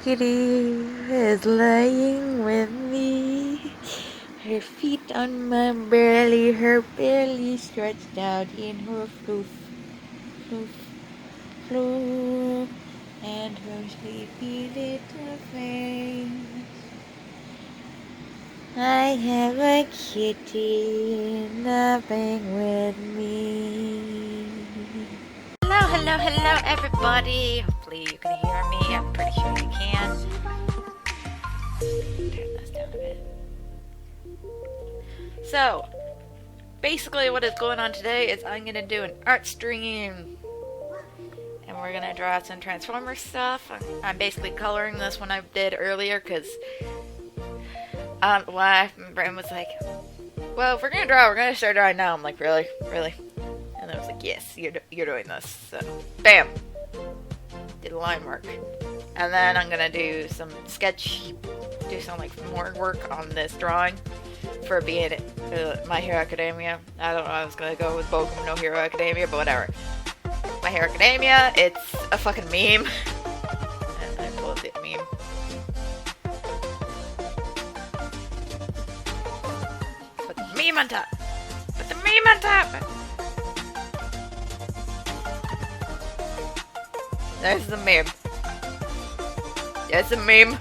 kitty is lying with me. Her feet on my belly, her belly stretched out in her floof, floof, floof, and her sleepy little face. I have a kitty napping with me. Hello, everybody. Hopefully you can hear me. I'm pretty sure you can. Turn this down a bit. So, basically what is going on today is I'm going to do an art stream. And we're going to draw some Transformers stuff. I'm basically coloring this one I did earlier because my brain was like, well, if we're going to draw, we're going to start drawing now. I'm like, really? And I was like, yes, you're doing this. So, bam! Did a line work. And then I'm going to do some more work on this drawing for being My Hero Academia. I don't know, I was going to go with Boku no Hero Academia, but whatever. My Hero Academia, it's a fucking meme. And I called it meme. Put the meme on top. Put the meme on top. There's the meme. There's the meme.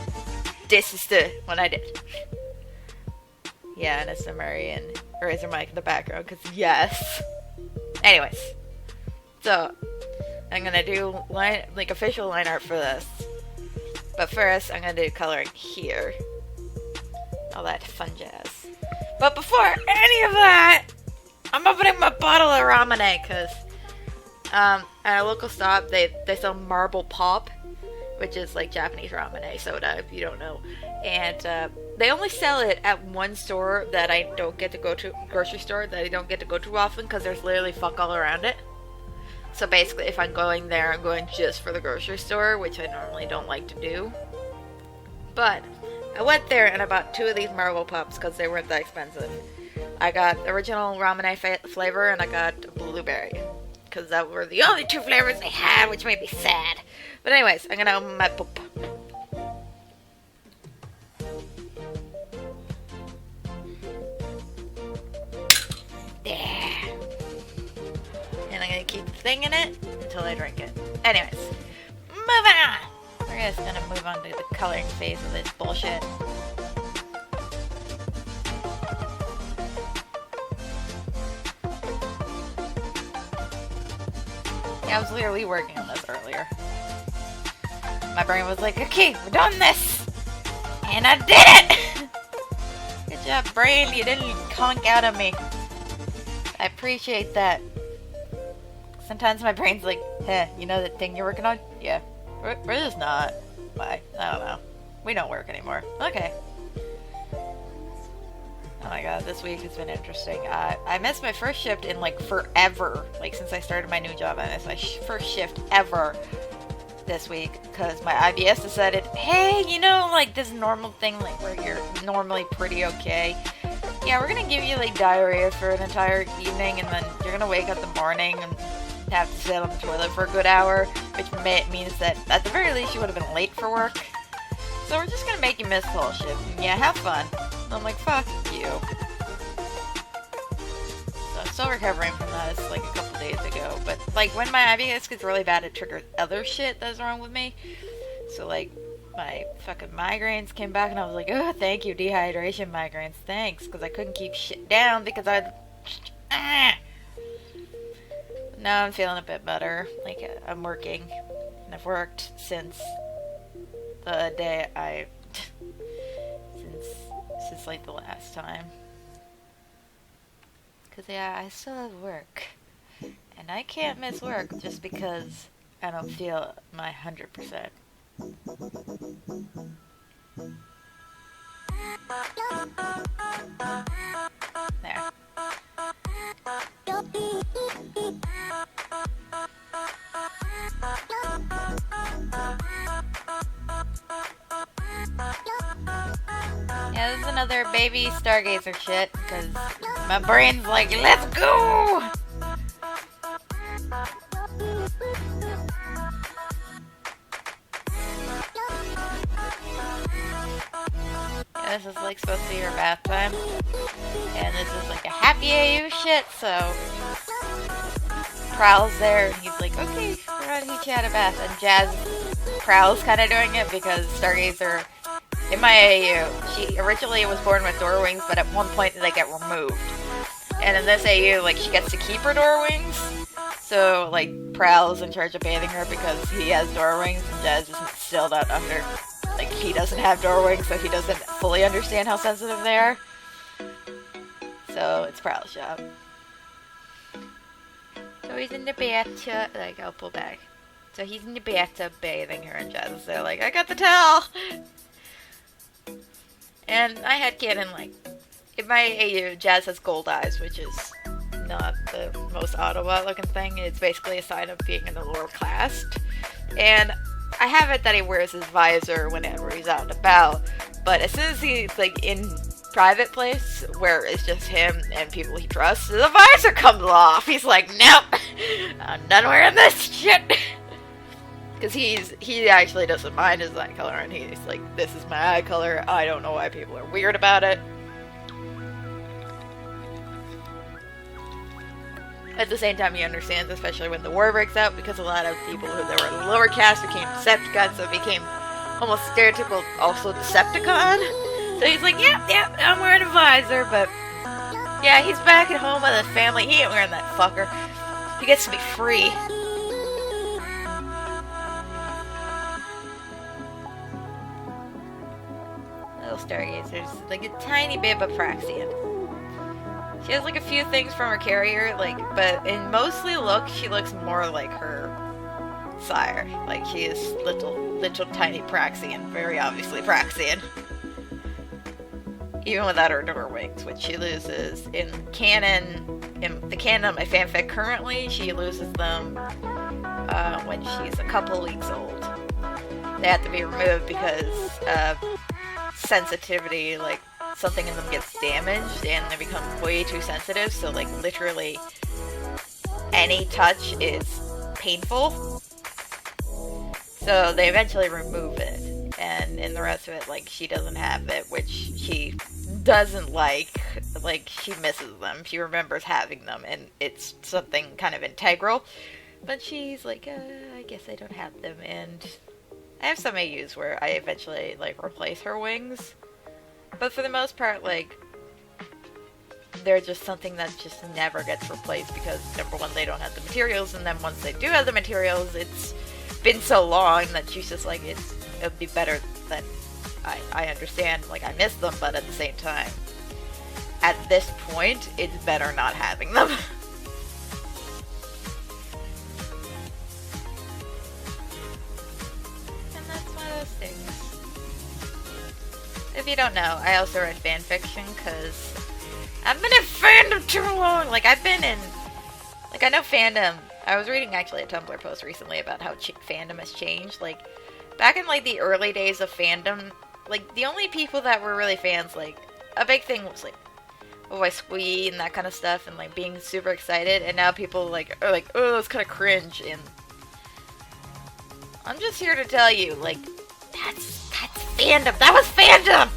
This is the one I did. Yeah, and it's the Murray and Razor Mike in the background, because yes. Anyways. So, I'm gonna do official line art for this. But first, I'm gonna do coloring here. All that fun jazz. But before any of that, I'm opening my bottle of ramen, because at a local stop, they sell Marble Pop, which is like Japanese ramen soda, if you don't know. And they only sell it at one store that I don't get to go to, grocery store that I don't get to go to often, because there's literally fuck all around it. So basically, if I'm going there, I'm going just for the grocery store, which I normally don't like to do. But I went there and I bought 2 of these Marble Pops because they weren't that expensive. I got original ramen flavor and I got blueberry, because that were the only 2 flavors they had, which made me sad. But anyways, I'm gonna open my poop. There. And I'm gonna keep the thing in it until I drink it. Anyways, moving on. We're just gonna move on to the coloring phase of this bullshit. I was literally working on this earlier. My brain was like, okay, we're doing this! And I did it! Good job, brain. You didn't conk out of me. I appreciate that. Sometimes my brain's like, hey, you know that thing you're working on? Yeah. We're just not. Why? I don't know. We don't work anymore. Okay. Oh my god, this week has been interesting. I missed my first shift in like forever. Like since I started my new job, I missed my first shift ever this week because my IBS decided, hey, you know, like this normal thing, like where you're normally pretty okay. Yeah, we're gonna give you like diarrhea for an entire evening, and then you're gonna wake up in the morning and have to sit on the toilet for a good hour, which means that at the very least you would have been late for work. So we're just gonna make you miss the whole shift. And yeah, have fun. I'm like, fuck you. So I'm still recovering from that. It's like a couple days ago. But like when my IBS gets really bad, it triggers other shit that's wrong with me. So like my fucking migraines came back and I was like, oh, thank you, dehydration migraines. Thanks. Because I couldn't keep shit down because Now I'm feeling a bit better. Like I'm working. And I've worked since the day since like the last time. Cause yeah, I still have work. And I can't miss work just because I don't feel my 100%. There. Yeah, this is another baby Stargazer shit, because my brain's like, let's go! this is like supposed to be her bath time. And this is like a happy AU shit, so Prowl's there and he's like, okay, we're gonna teach you how to bath. And Prowl's kind of doing it because Stargazer, in my AU, she originally was born with door wings, but at one point they get removed. And in this AU, like, she gets to keep her door wings. So, like, Prowl's in charge of bathing her because he has door wings, and Jazz is still not under. Like, he doesn't have door wings, so he doesn't fully understand how sensitive they are. So, it's Prowl's job. So he's in the bathtub. Like, I'll pull back. So he's in the bathtub bathing her, and Jazz is there like, I got the towel! And I had canon, like, in my AU, Jazz has gold eyes, which is not the most Autobot looking thing. It's basically a sign of being in the lower caste. And I have it that he wears his visor whenever he's out and about, but as soon as he's, like, in private place, where it's just him and people he trusts, the visor comes off. He's like, nope, I'm done wearing this shit. Because he actually doesn't mind his eye color, and he's like, this is my eye color, I don't know why people are weird about it. At the same time, he understands, especially when the war breaks out, because a lot of people who were in the lower caste became Decepticons, so it became almost stereotypical, also Decepticon. So he's like, yeah, I'm wearing a visor, but yeah, he's back at home with his family. He ain't wearing that fucker. He gets to be free. Little Stargazer's like a tiny bit of Praxian. She has like a few things from her carrier, like, but in mostly look, she looks more like her sire. Like, she is little tiny Praxian, very obviously Praxian. Even without her door wings, which she loses in canon. In the canon of my fanfic currently, she loses them when she's a couple weeks old. They have to be removed because of sensitivity, like, something in them gets damaged and they become way too sensitive, so like literally any touch is painful. So they eventually remove it, and in the rest of it, like, she doesn't have it, which she doesn't like she misses them. She remembers having them and it's something kind of integral, but she's like, I guess I don't have them. And I have some AUs where I eventually like replace her wings. But for the most part, like, they're just something that just never gets replaced because, number one, they don't have the materials, and then once they do have the materials, it's been so long that she's just like, it would be better that I understand, like, I miss them, but at the same time, at this point, it's better not having them. And that's one of those things. If you don't know, I also read fanfiction, because I've been in fandom too long! Like, I've been in... Like, I know fandom... I was reading, actually, a Tumblr post recently about how fandom has changed. Like, back in, like, the early days of fandom, like, the only people that were really fans, like, a big thing was, like, oh, I squee and that kind of stuff, and, like, being super excited, and now people, like, are like, oh, it's kind of cringe, and... I'm just here to tell you, like, that's fandom! That was fandom!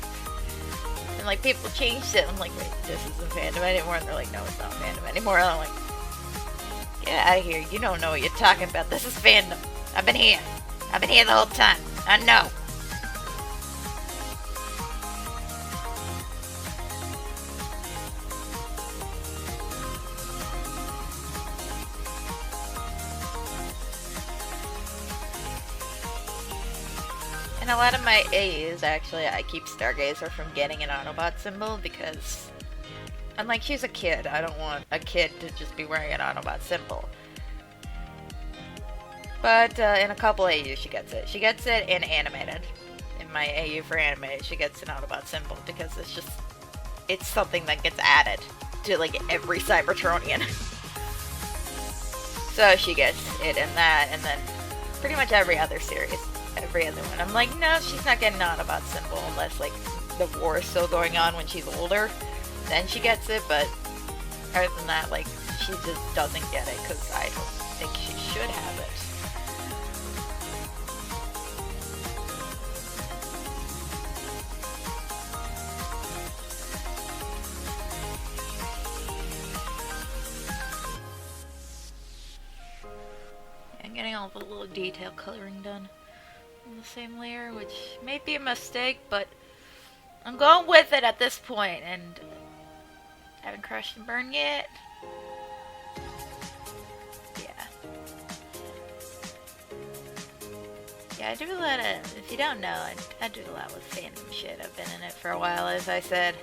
And, like, people changed it. I'm like, wait, this isn't fandom anymore. And they're like, no, it's not fandom anymore. And I'm like, get out of here. You don't know what you're talking about. This is fandom. I've been here. I've been here the whole time. I know. And a lot of my A's, actually, I keep Stargazer from getting an Autobot symbol because, I'm like, she's a kid. I don't want a kid to just be wearing an Autobot symbol. But in a couple AUs, she gets it. She gets it in animated. In my AU for animated, she gets an Autobot symbol because it's something that gets added to, like, every Cybertronian. So she gets it in that, and then pretty much every other series. Every other one. I'm like, no, she's not getting an Autobot symbol unless, like, the war is still going on when she's older. Then she gets it, but other than that, like, she just doesn't get it because I don't think she should have it. couple little detail coloring done on the same layer, which may be a mistake, but I'm going with it at this point, and I haven't crushed and burned yet. Yeah, I do a lot of, if you don't know, I do a lot with fandom shit. I've been in it for a while, as I said.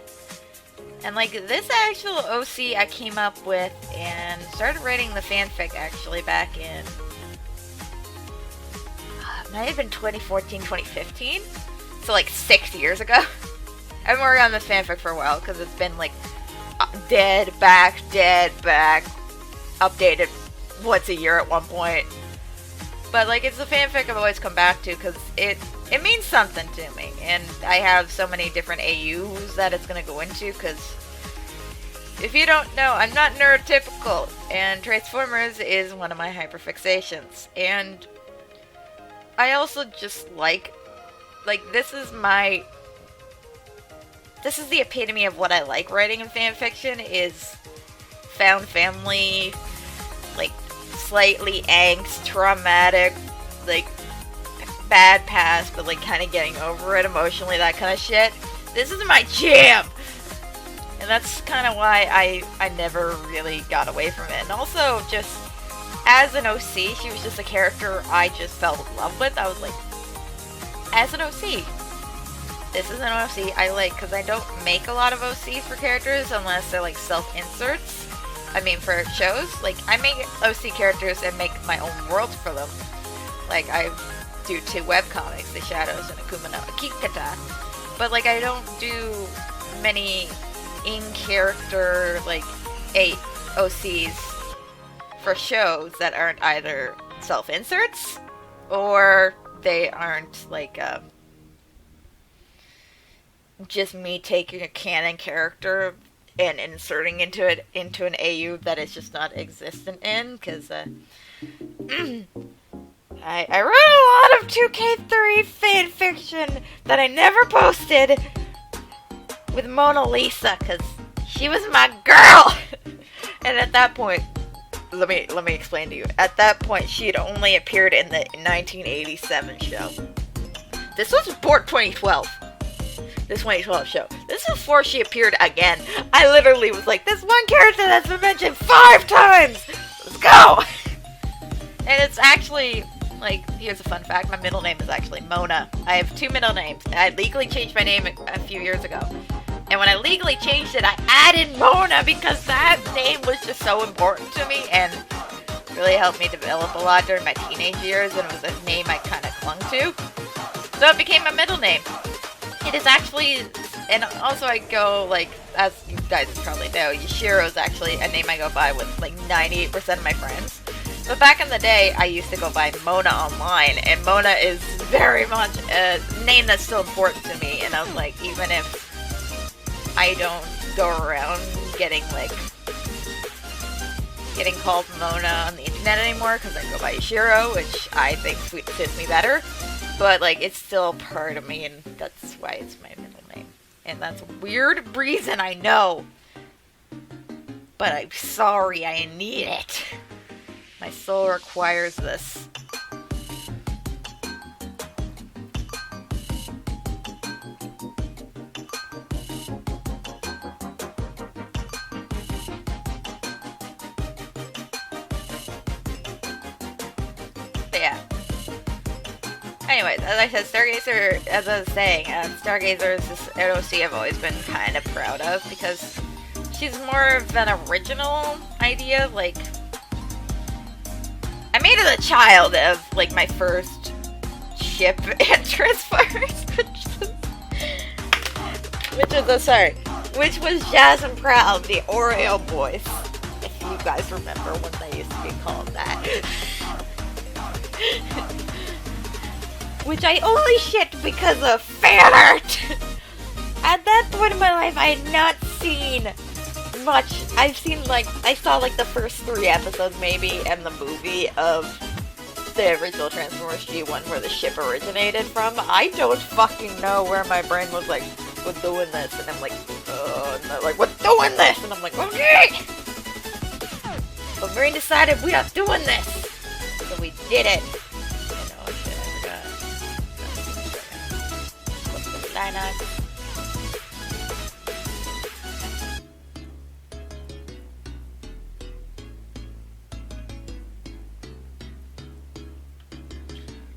And like, this actual OC I came up with and started writing the fanfic actually back in, might have been 2014, 2015. So like 6 years ago. I've been working on this fanfic for a while because it's been like dead, back, updated once a year at one point. But like, it's a fanfic I've always come back to because it means something to me. And I have so many different AUs that it's going to go into because if you don't know, I'm not neurotypical. And Transformers is one of my hyperfixations. And I also just like this is the epitome of what I like writing in fanfiction is found family, like slightly angst, traumatic, like bad past, but like kind of getting over it emotionally, that kind of shit. This is my jam! And that's kind of why I never really got away from it. And also, just as an OC, she was just a character I just fell in love with. I was like, as an OC, this is an OC I like, because I don't make a lot of OCs for characters unless they're like self-inserts. I mean, for shows, like, I make OC characters and make my own worlds for them. Like, I do 2 webcomics, The Shadows and Akuma no Kikata. But, like, I don't do many in-character, like, 8 OCs for shows that aren't either self-inserts or they aren't, like, just me taking a canon character and inserting into an AU that it's just not existent in, because I wrote a lot of 2K3 fanfiction that I never posted with Mona Lisa, because she was my girl. And at that point, let me explain to you. At that point, she had only appeared in the 1987 show. This was before 2012. This 2012 show. This is before she appeared again. I literally was like, this one character that's been mentioned 5 times! Let's go! And it's actually, like, here's a fun fact. My middle name is actually Mona. I have 2 middle names. I legally changed my name a few years ago. And when I legally changed it, I added Mona because that name was just so important to me and really helped me develop a lot during my teenage years, and it was a name I kind of clung to. So it became my middle name. It is actually, and also I go, like, as you guys probably know, Yashiro is actually a name I go by with, like, 98% of my friends. But back in the day, I used to go by Mona online, and Mona is very much a name that's still important to me, and I'm like, even if I don't go around getting called Mona on the internet anymore, because I go by Yashiro, which I think fits me better. But, like, it's still part of me, and that's why it's my middle name. And that's a weird reason, I know. But I'm sorry, I need it. My soul requires this. Yeah. Anyways, as I said, Stargazer, as I was saying, Stargazer is this OC I've always been kind of proud of because she's more of an original idea. Like, I made her the child of, like, my first ship and Transformers, which was Jasmine Proud, the Oreo Boys. If you guys remember when they used to be called that. Which I only shipped because of fan art! At that point in my life, I had not seen much. I saw like the first 3 episodes maybe, and the movie of the original Transformers G1 where the ship originated from. I don't fucking know where my brain was like, we're doing this, and I'm like, and they're like, we're doing this, and I'm like, okay! My brain decided we are doing this! So we did it. Psynox.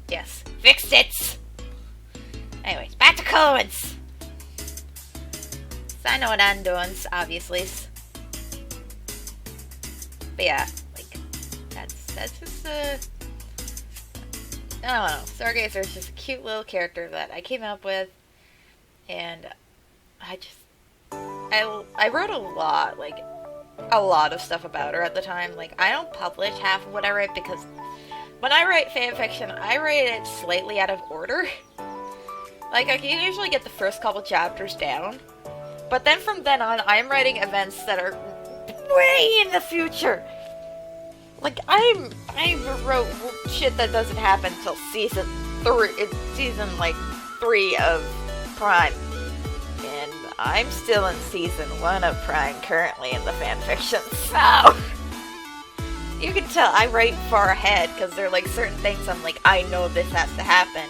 Yes, fixed it! Anyways, back to comments! So I know what I'm doing, obviously. But yeah, like, that's just I don't know. Stargazer is just a cute little character that I came up with, and I wrote a lot of stuff about her at the time. Like, I don't publish half of what I write because when I write fanfiction, I write it slightly out of order. Like, I can usually get the first couple chapters down, but then from then on, I'm writing events that are way in the future. Like, I wrote shit that doesn't happen until season 3 of Prime. And I'm still in season 1 of Prime currently in the fanfiction, so you can tell I write far ahead, because there are like certain things I'm like, I know this has to happen.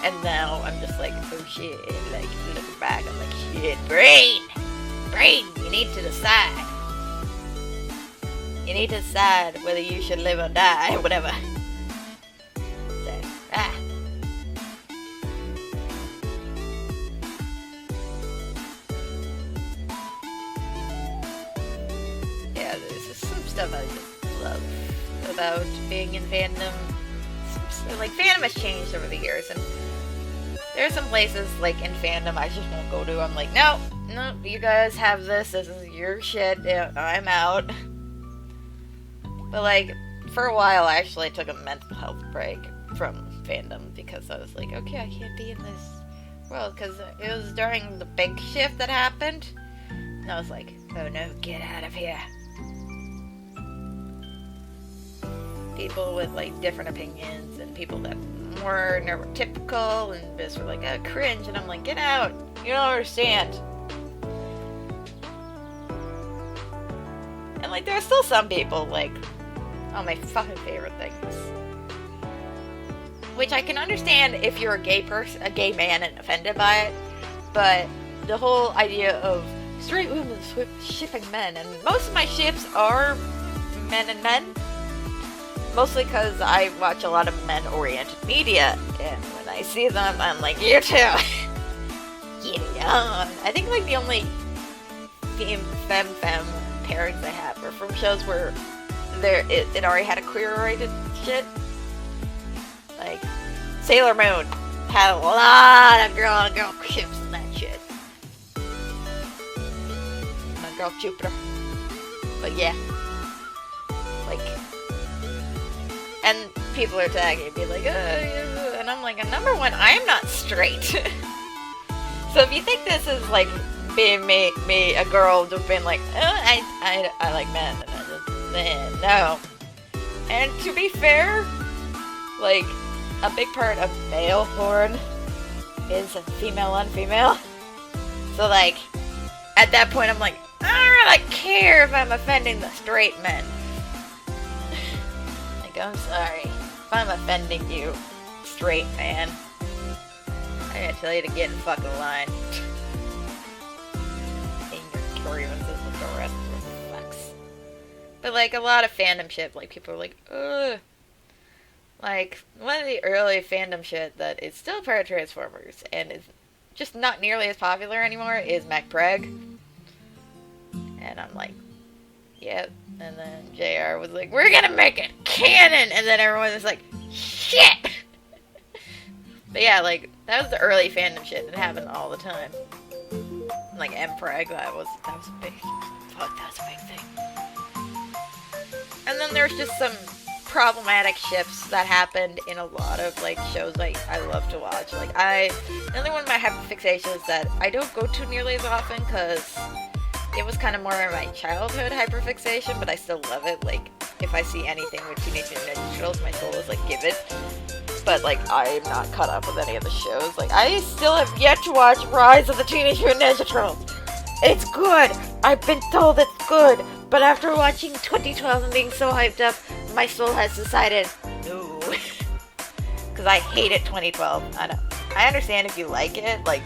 And now I'm just like, oh shit, like, looking back, I'm like, shit, brain, you need to decide. You need to decide whether you should live or die, or whatever. So, yeah, there's just some stuff I just love about being in fandom. Like, fandom has changed over the years, and there are some places, like, in fandom I just won't go to. I'm like, no, you guys have this is your shit, yeah, I'm out. But, like, for a while I actually took a mental health break from fandom, because I was like, okay, I can't be in this world, because it was during the big shift that happened, and I was like, oh no, get out of here. People with, like, different opinions, and people that were neurotypical, and just were like, oh, cringe, and I'm like, get out, you don't understand. And, like, there are still some people, like, oh, my fucking favorite things. Which I can understand if you're a gay man and offended by it, but the whole idea of straight women shipping men, and most of my ships are men and men, mostly because I watch a lot of men-oriented media, and when I see them, I'm like, you too! Yeah. I think, like, the only femme pairings I have were from shows where it already had a queer-oriented shit. Like, Sailor Moon had a lot of girl ships and that shit. My girl Jupiter. But yeah. Like, and people are tagging me like, oh, yeah. And I'm like, number one, I am not straight. So if you think this is like being me, a girl, just being like, oh, I like men, and I just, no. And to be fair, like, a big part of male porn is female on female. So, like, at that point, I'm like, I don't really care if I'm offending the straight men. Like, I'm sorry if I'm offending you, straight man. I gotta tell you to get in fucking line. And your grievances with the rest of the fucks. But, like, a lot of fandom shit, like, people are like, ugh. Like, one of the early fandom shit that is still part of Transformers and is just not nearly as popular anymore is MacPreg. And I'm like, yep. And then JR was like, we're gonna make it canon! And then everyone was like, shit! But yeah, like, that was the early fandom shit. It happened all the time. Like, MPreg, that was a big, fuck, that was a big thing. And then there's just some problematic ships that happened in a lot of, like, shows like I love to watch. Like, the only one of my hyperfixations that I don't go to nearly as often because it was kind of more of my childhood hyperfixation, but I still love it. Like, if I see anything with Teenage Mutant Ninja Turtles, my soul is like, give it. But, like, I am not caught up with any of the shows. Like, I still have yet to watch Rise of the Teenage Mutant Ninja Turtles. It's good. I've been told it's good. But after watching 2012 and being so hyped up, my soul has decided, no. Because I hated 2012. I don't. I understand if you like it, like,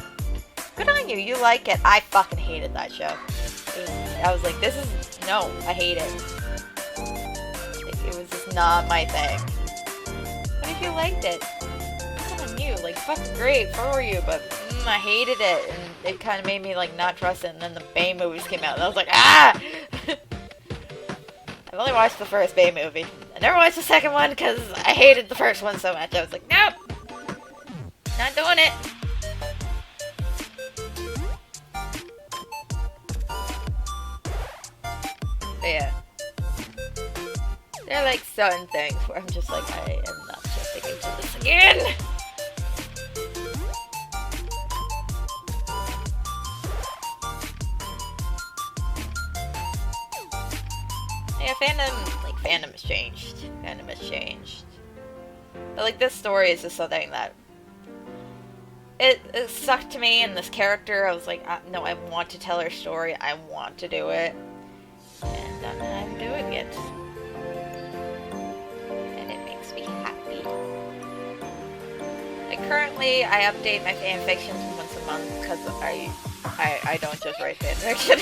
good on you, you like it. I fucking hated that show. I was like, this is, no, I hate it. It was just not my thing. But if you liked it, good on you, like, fucking great for you, but I hated it, and it kind of made me, like, not trust it, and then the Bay movies came out, and I was like, ah! I've only watched the first Bay movie. I never watched the second one, because I hated the first one so much. I was like, nope! Not doing it! But yeah. There are, like, certain things where I'm just like, I am not jumping into this again! Yeah, fandom has changed. Fandom has changed. But, like, this story is just something that it sucked to me, and this character, I was like, no, I want to tell her story, I want to do it, and I'm doing it. And it makes me happy. Like, currently, I update my fanfictions once a month, because I don't just write fanfiction.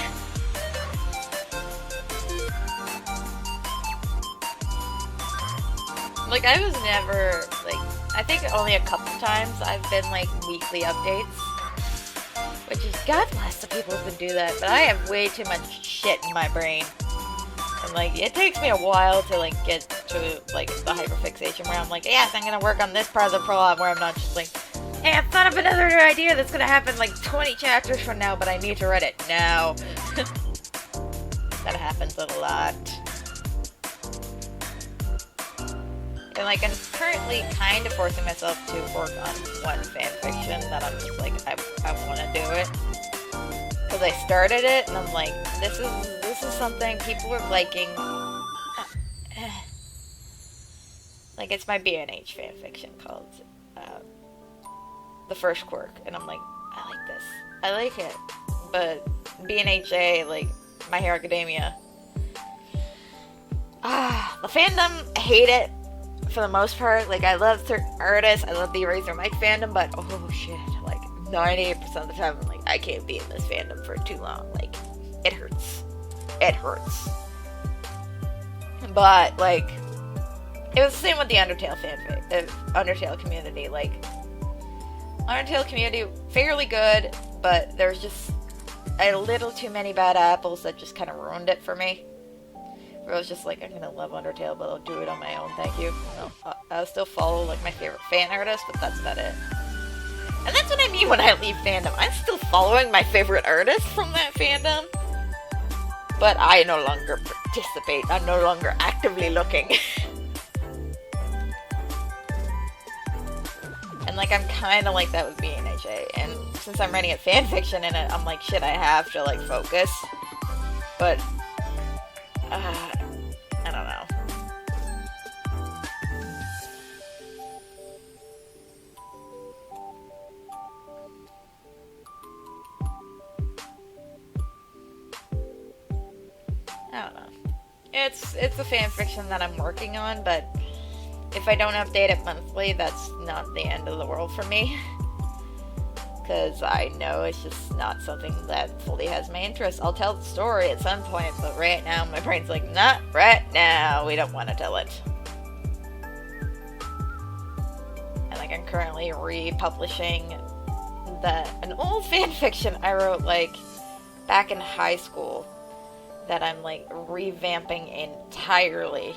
Like, I was never, like, I think only a couple times I've been, like, weekly updates. Which is, God bless the people who can do that, but I have way too much shit in my brain. And, like, it takes me a while to, like, get to, like, the hyperfixation where I'm like, yes, I'm gonna work on this part of the plot, where I'm not just like, hey, I've thought of another idea that's gonna happen, like, 20 chapters from now, but I need to write it now. That happens a lot. And, like, I'm currently kind of forcing myself to work on one fanfiction that I'm just like, I want to do it. Because I started it, and I'm like, this is something people are liking. Like, it's my B&H fanfiction called The First Quirk. And I'm like, I like this. I like it. But B&HA, like, My Hero Academia. The fandom, I hate it. For the most part, like, I love certain artists, I love the Eraser Mike fandom, but, oh shit, like, 98% of the time, I'm like, I can't be in this fandom for too long, like, it hurts. It hurts. But, like, it was the same with the Undertale fanfic, the Undertale community, like, Undertale community, fairly good, but there's just a little too many bad apples that just kind of ruined it for me. Where I was just like, I'm gonna love Undertale, but I'll do it on my own, thank you. I'll still follow, like, my favorite fan artist, but that's about it. And that's what I mean when I leave fandom. I'm still following my favorite artist from that fandom, but I no longer participate. I'm no longer actively looking. And, like, I'm kind of like that with B&HA, and since I'm writing a fanfiction in it, I'm like, shit, I have to, like, focus. But I don't know. I don't know. It's a fanfiction that I'm working on, but if I don't update it monthly, that's not the end of the world for me. Because I know it's just not something that fully has my interest. I'll tell the story at some point, but right now my brain's like, not right now, we don't want to tell it. And, like, I'm currently republishing an old fanfiction I wrote, like, back in high school that I'm, like, revamping entirely.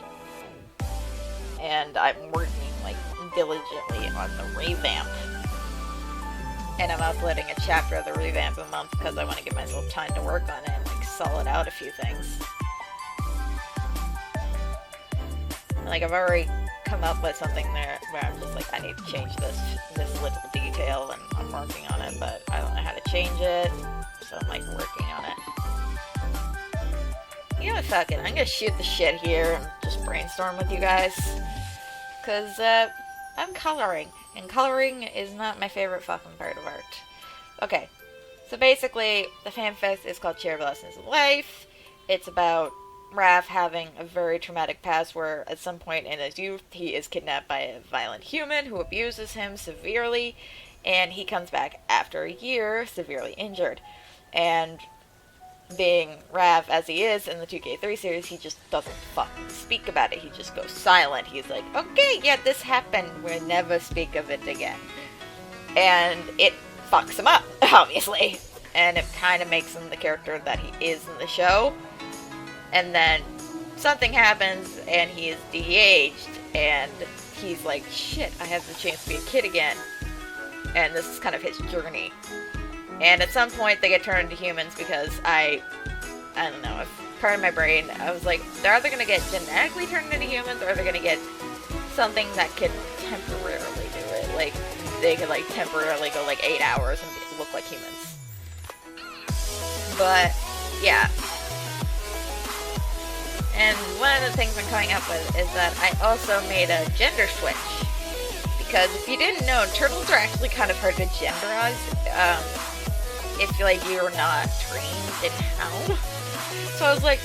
And I'm working, like, diligently on the revamp. And I'm uploading a chapter of the revamp a month because I want to give myself time to work on it and, like, solid out a few things. And, like, I've already come up with something there where I'm just like, I need to change this little detail, and I'm working on it, but I don't know how to change it, so I'm, like, working on it. You know, fuck it, I'm gonna shoot the shit here and just brainstorm with you guys. Because, I'm coloring. And coloring is not my favorite fucking part of art. Okay, so basically, the fanfic is called Cherry Blossoms of Life. It's about Raph having a very traumatic past where at some point in his youth, he is kidnapped by a violent human who abuses him severely. and he comes back after a year, severely injured. And being Rav as he is in the 2K3 series, he just doesn't fucking speak about it. He just goes silent. He's like, okay, yeah, this happened. We'll never speak of it again. And it fucks him up, obviously. And it kind of makes him the character that he is in the show. And then something happens, and he is de-aged, and he's like, shit, I have the chance to be a kid again. And this is kind of his journey. And at some point, they get turned into humans because I don't know, part of my brain, I was like, they're either going to get genetically turned into humans, or they're going to get something that could temporarily do it. Like, they could, like, temporarily go, like, 8 hours and look like humans. But, yeah. And one of the things I'm coming up with is that I also made a gender switch. Because if you didn't know, turtles are actually kind of hard to genderize. If like you're not trained in how. So I was like,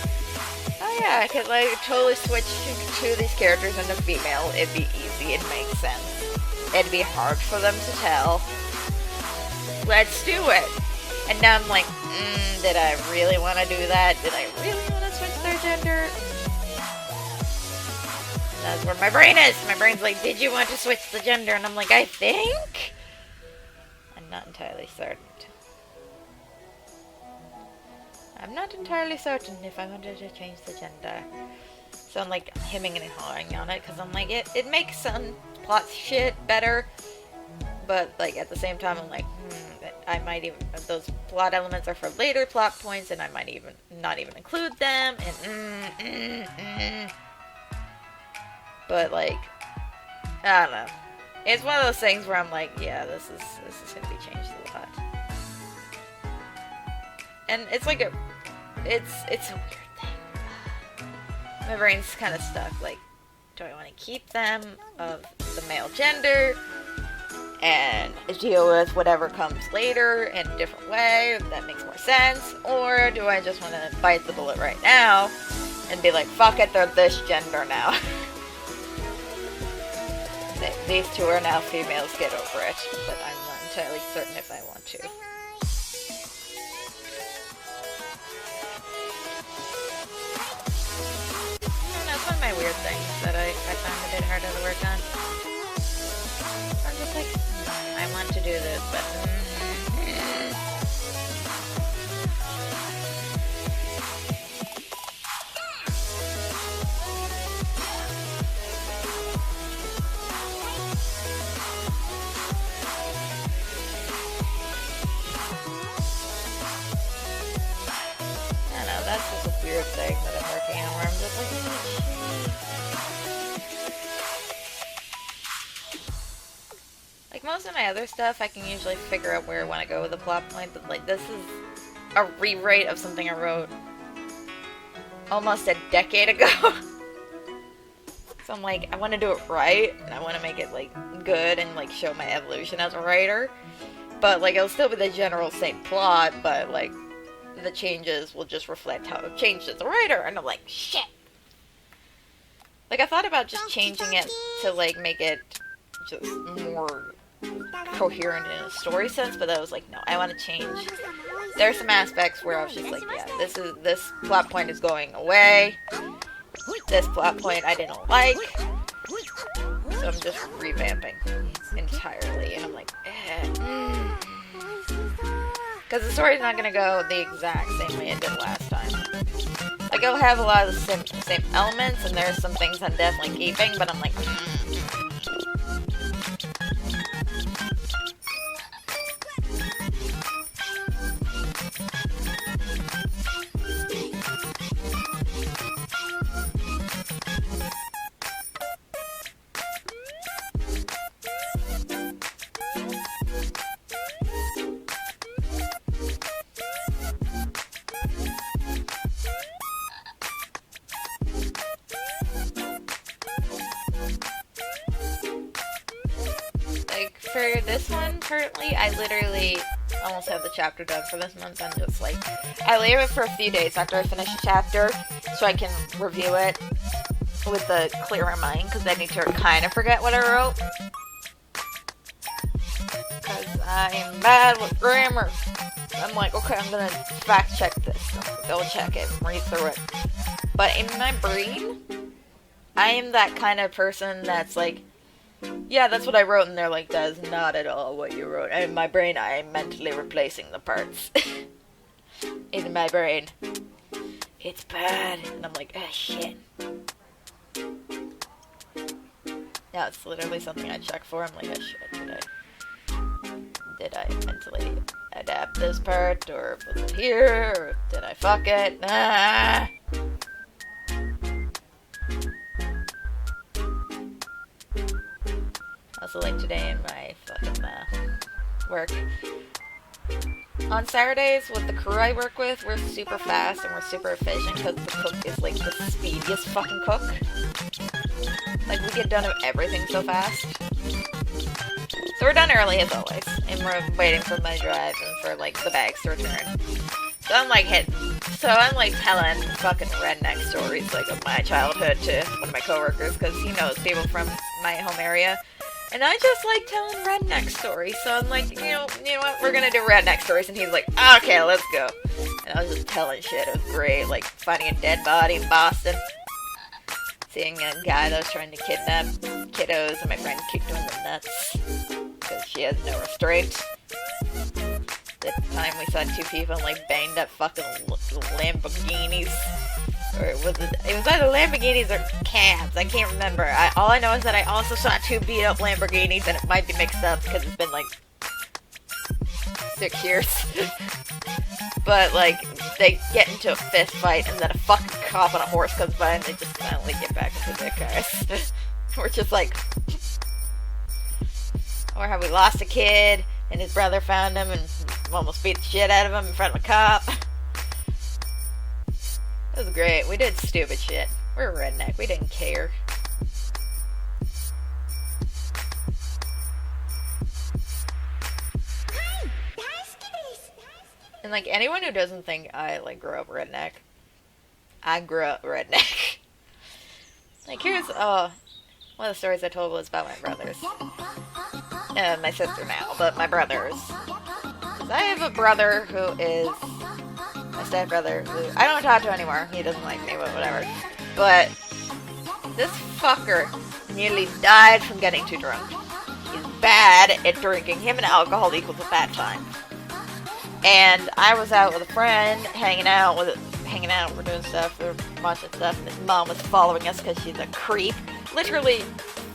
oh yeah, I could like totally switch to these characters into female. It'd be easy, it'd make sense. It'd be hard for them to tell. Let's do it. And now I'm like, did I really want to do that? Did I really want to switch their gender? And that's where my brain is. My brain's like, did you want to switch the gender? And I'm like, I think? I'm not entirely certain. I'm not entirely certain if I wanted to change the gender. So I'm like hemming and hawing on it, because I'm like, it makes some plot shit better. But like at the same time, I'm like, I might even, those plot elements are for later plot points, and I might even not even include them, and But like, I don't know. It's one of those things where I'm like, yeah, this is gonna be changed a lot. And it's like it's a weird thing. My brain's kind of stuck. Like, do I want to keep them of the male gender and deal with whatever comes later in a different way, if that makes more sense? Or do I just want to bite the bullet right now and be like, fuck it, they're this gender now. These two are now females, get over it. But I'm not entirely certain if I want to. That's one of my weird things that I found a bit harder to work on. I'm just like, I want to do this, but I don't know, that's just a weird thing that I'm working on where I'm just like, like most of my other stuff, I can usually figure out where I want to go with the plot point, but like this is a rewrite of something I wrote almost a decade ago. So I'm like, I want to do it right, and I want to make it like good and like show my evolution as a writer. But like it'll still be the general same plot, but like the changes will just reflect how I've changed as a writer, and I'm like, shit. Like I thought about just changing it to like make it just more coherent in a story sense, but I was like, no, I want to change. There's some aspects where I was just like, yeah, this plot point is going away. This plot point I didn't like. So I'm just revamping entirely, and I'm like, because the story's not going to go the exact same way it did last time. Like, it'll have a lot of the same elements, and there's some things I'm definitely keeping, but I'm like, for this one, currently, I literally almost have the chapter done for this month. I'm just like, I leave it for a few days after I finish a chapter so I can review it with a clearer mind, because I need to kind of forget what I wrote. Because I am bad with grammar. I'm like, okay, I'm gonna fact check this. Go check it, read through it. But in my brain, I am that kind of person that's like, yeah, that's what I wrote, and they're like, that is not at all what you wrote. And in my brain, I am mentally replacing the parts. In my brain. It's bad. And I'm like, ah, shit. Yeah, it's literally something I check for. I'm like, oh shit, did I mentally adapt this part, or was it here, or did I fuck it? Ah! Also, like today in my fucking work. On Saturdays, with the crew I work with, we're super fast and we're super efficient because the cook is like the speediest fucking cook. Like, we get done with everything so fast. So we're done early as always, and we're waiting for my drive and for like the bags to return. So I'm like telling fucking redneck stories like of my childhood to one of my coworkers because he knows people from my home area. And I just like telling redneck stories, so I'm like, you know what, we're gonna do redneck stories, and he's like, okay, let's go. And I was just telling shit, it was great, like finding a dead body in Boston, seeing a guy that was trying to kidnap kiddos, and my friend kicked him in the nuts, because she has no restraint. At the time we saw two people in like banged up fucking Lamborghinis. Or it was either Lamborghinis or cabs. I can't remember. All I know is that I also saw two beat up Lamborghinis, and it might be mixed up because it's been like 6 years. But like they get into a fist fight, and then a fucking cop on a horse comes by, and they just finally get back into their cars. We're just like, or have we lost a kid, and his brother found him and almost beat the shit out of him in front of a cop. It was great. We did stupid shit. We're a redneck. We didn't care. And like anyone who doesn't think I like grew up redneck, I grew up redneck. Like here's one of the stories I told was about my brothers. And my sister now, but my brothers. 'Cause I have a brother who is my stepbrother, who I don't talk to anymore. He doesn't like me, but whatever. But this fucker nearly died from getting too drunk. He's bad at drinking. Him and alcohol equals a bad time. And I was out with a friend, hanging out, we're doing stuff, we're watching stuff, and his mom was following us because she's a creep. Literally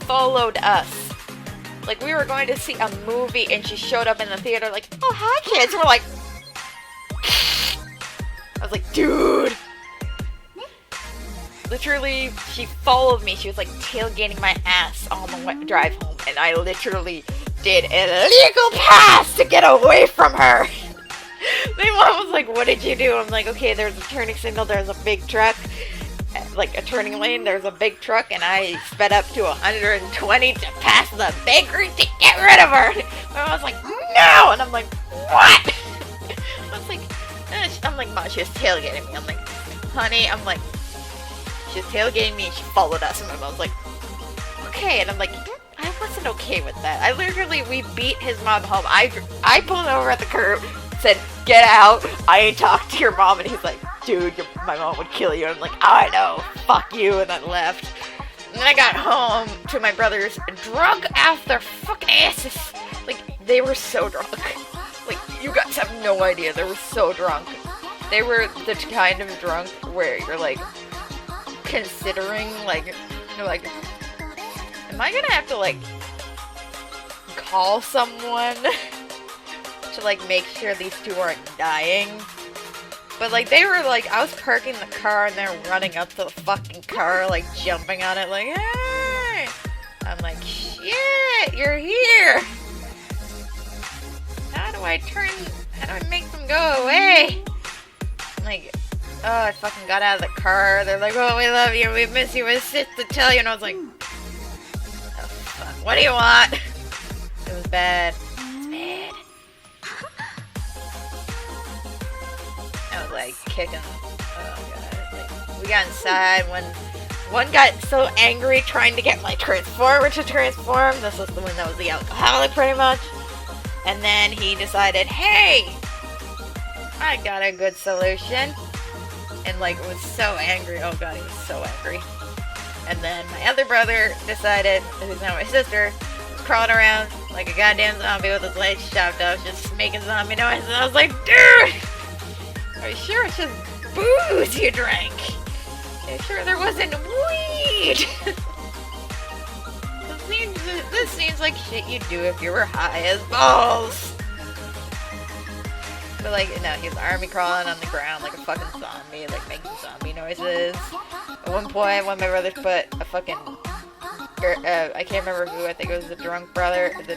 followed us. Like, we were going to see a movie, and she showed up in the theater like, oh, hi, kids. We're like, I was like, dude. Literally, she followed me. She was like tailgating my ass on the drive home, and I literally did an illegal pass to get away from her. My mom was like, what did you do? I'm like, okay, there's a turning signal, there's a big truck, like a turning lane, there's a big truck, and I sped up to 120 to pass the bakery to get rid of her. My mom was like, no! And I'm like, what? I'm like, Mom, she was tailgating me. I'm like, honey, she was tailgating me and she followed us. And my mom was like, okay. And I'm like, I wasn't okay with that. We beat his mom home. I pulled over at the curb, said, get out. I ain't talked to your mom. And he's like, dude, my mom would kill you. And I'm like, I know, fuck you. And then left. And then I got home to my brothers, drunk off their fucking asses. Like, they were so drunk. Like, you guys have no idea. They were so drunk. They were the kind of drunk where you're, like, considering, like, you're like, am I gonna have to, like, call someone to, like, make sure these two aren't dying? But, like, they were, like, I was parking the car and they're running up to the fucking car, like, jumping on it, like, hey! I'm like, shit, you're here! How do I make them go away? I'm like, oh, I fucking got out of the car. They're like, oh, we love you, we miss you, we sit to tell you. And I was like, oh, fuck, what do you want? It was bad. It's bad. I was like, kicking, oh god. Like, we got inside when one got so angry trying to get my transformer to transform. This was the one that was the alcoholic, pretty much. And then he decided, hey, I got a good solution. And like was so angry. Oh god, he was so angry. And then my other brother decided, who's now my sister, was crawling around like a goddamn zombie with his legs chopped off, just making zombie noises. And I was like, dude, are you sure it's just booze you drank? Are you sure there wasn't weed? This seems like shit you'd do if you were high as balls. But like, no, he was army crawling on the ground like a fucking zombie, like making zombie noises. At one point, one of my brothers put a fucking, I can't remember who, I think it was the drunk brother, it was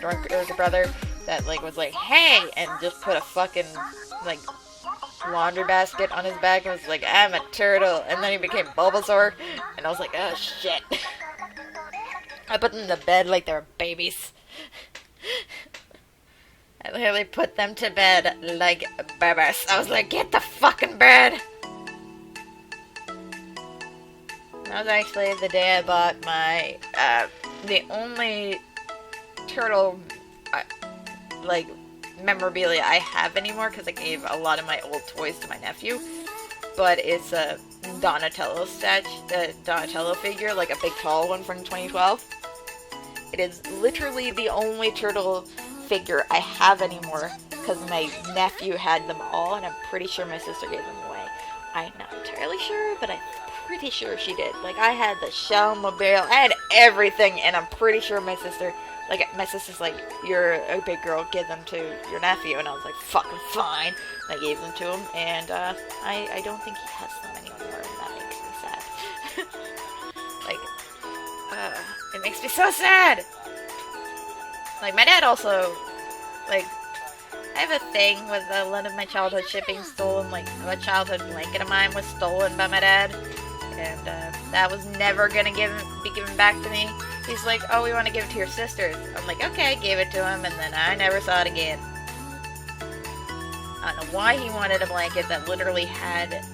the brother that like was like, hey, and just put a fucking, like, laundry basket on his back and was like, I'm a turtle. And then he became Bulbasaur, and I was like, oh shit. I put them to bed like they were babies. I literally put them to bed like babies. I was like, get the fucking bed! That was actually the day I bought my, the only turtle, like, memorabilia I have anymore, because I gave a lot of my old toys to my nephew. But it's a Donatello Donatello figure, like a big tall one from 2012. It is literally the only turtle figure I have anymore, because my nephew had them all, and I'm pretty sure my sister gave them away. I'm not entirely sure, but I'm pretty sure she did. Like, I had the shell mobile, I had everything, and I'm pretty sure my sister's like, you're a big girl, give them to your nephew, and I was like, fucking fine. And I gave them to him, and I don't think he has them anymore, and that makes me sad. Like, it makes me so sad! Like, my dad also, like, I have a thing with a lot of my childhood shit being stolen. Like, a childhood blanket of mine was stolen by my dad, and that was never gonna be given back to me. He's like, oh, we want to give it to your sisters. I'm like, okay, I gave it to him, and then I never saw it again. I don't know why he wanted a blanket that literally had,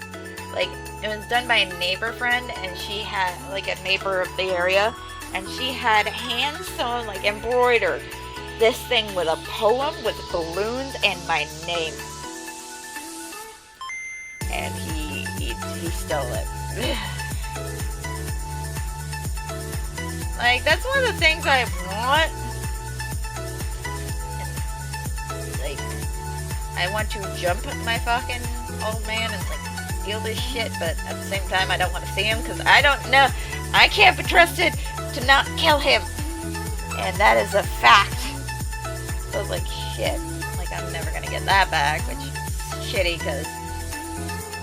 like, it was done by a neighbor friend, and she had, like, a neighbor of the area, and she had hand-sewn, like, embroidered this thing with a poem with balloons and my name. And he stole it. Like, that's one of the things I want. Like, I want to jump my fucking old man and, like, steal this shit, but at the same time, I don't want to see him, because I don't know. I can't be trusted to not kill him. And that is a fact. So I was like, shit. Like, I'm never gonna get that back, which is shitty, because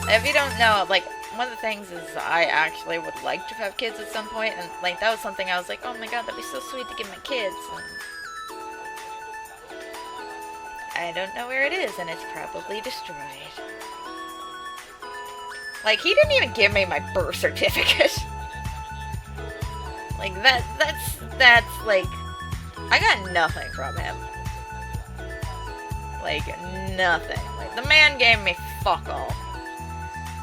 if you don't know, like, one of the things is I actually would like to have kids at some point, and like that was something I was like, oh my god, that'd be so sweet to give my kids. And I don't know where it is, and it's probably destroyed. Like, he didn't even give me my birth certificate. Like, that's like, I got nothing from him. Like, nothing. Like, the man gave me fuck all.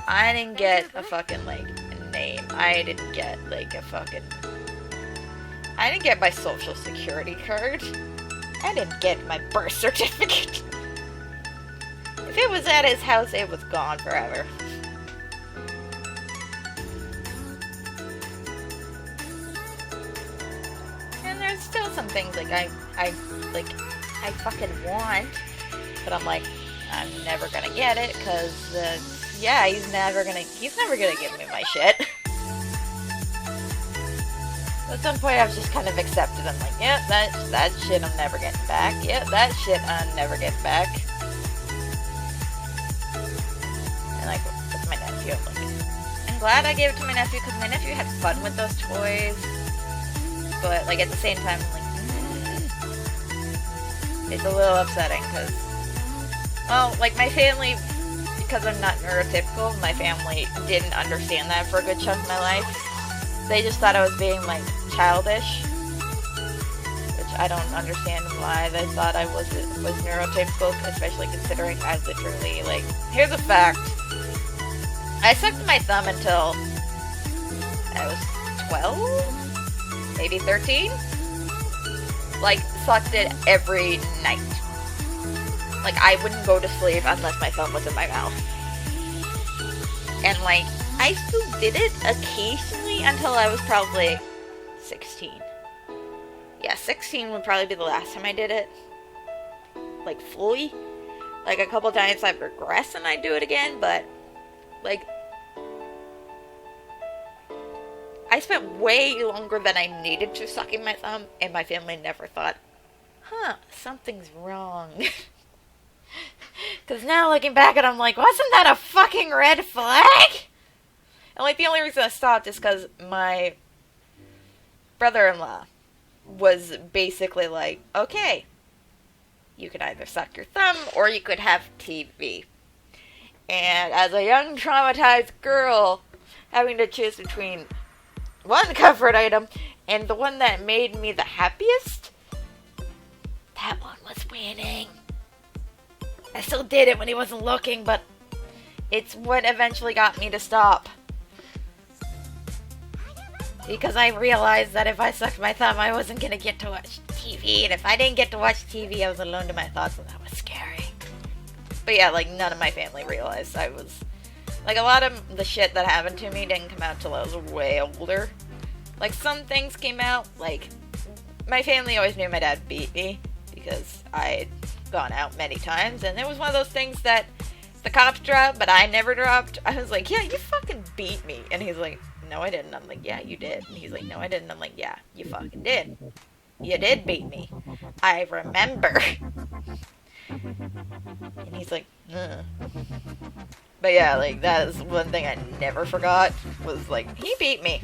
I didn't get a fucking, like, name. I didn't get, like, I didn't get my social security card. I didn't get my birth certificate. If it was at his house, it was gone forever. And there's still some things, like, I fucking want, but I'm like, I'm never gonna get it, because, yeah, he's never gonna give me my shit. At some point, I've just kind of accepted. I'm like, yeah, that shit I'm never getting back. Yeah, that shit I'm never getting back. And like, with my nephew, I'm like, I'm glad I gave it to my nephew, because my nephew had fun with those toys. But like, at the same time, I'm like, it's a little upsetting, because, well, like, my family, because I'm not neurotypical, my family didn't understand that for a good chunk of my life. They just thought I was being, like, childish, which I don't understand why they thought I was neurotypical, especially considering I literally, like, here's a fact. I sucked my thumb until I was 12? Maybe 13? Like, sucked it every night. Like, I wouldn't go to sleep unless my thumb was in my mouth. And, like, I still did it occasionally until I was probably 16. Yeah, 16 would probably be the last time I did it. Like, fully. Like, a couple times I've regressed and I'd do it again, but, like, I spent way longer than I needed to sucking my thumb, and my family never thought, huh, something's wrong. Because now looking back at it, I'm like, wasn't that a fucking red flag? And, like, the only reason I stopped is because my brother-in-law was basically like, okay, you could either suck your thumb or you could have TV. And as a young traumatized girl, having to choose between one comfort item and the one that made me the happiest, that one was winning. I still did it when he wasn't looking, but it's what eventually got me to stop. Because I realized that if I sucked my thumb, I wasn't going to get to watch TV. And if I didn't get to watch TV, I was alone to my thoughts, and that was scary. But yeah, like, none of my family realized I was... Like, a lot of the shit that happened to me didn't come out till I was way older. Like, some things came out, like... My family always knew my dad beat me, because I'd gone out many times, and it was one of those things that the cops dropped, but I never dropped. I was like, yeah, you fucking beat me. And he's like... No, I didn't. I'm like, yeah, you did. And he's like, no, I didn't. I'm like, yeah, you fucking did. You did beat me. I remember. And he's like, ugh. But yeah, like, that is one thing I never forgot, was, like, he beat me.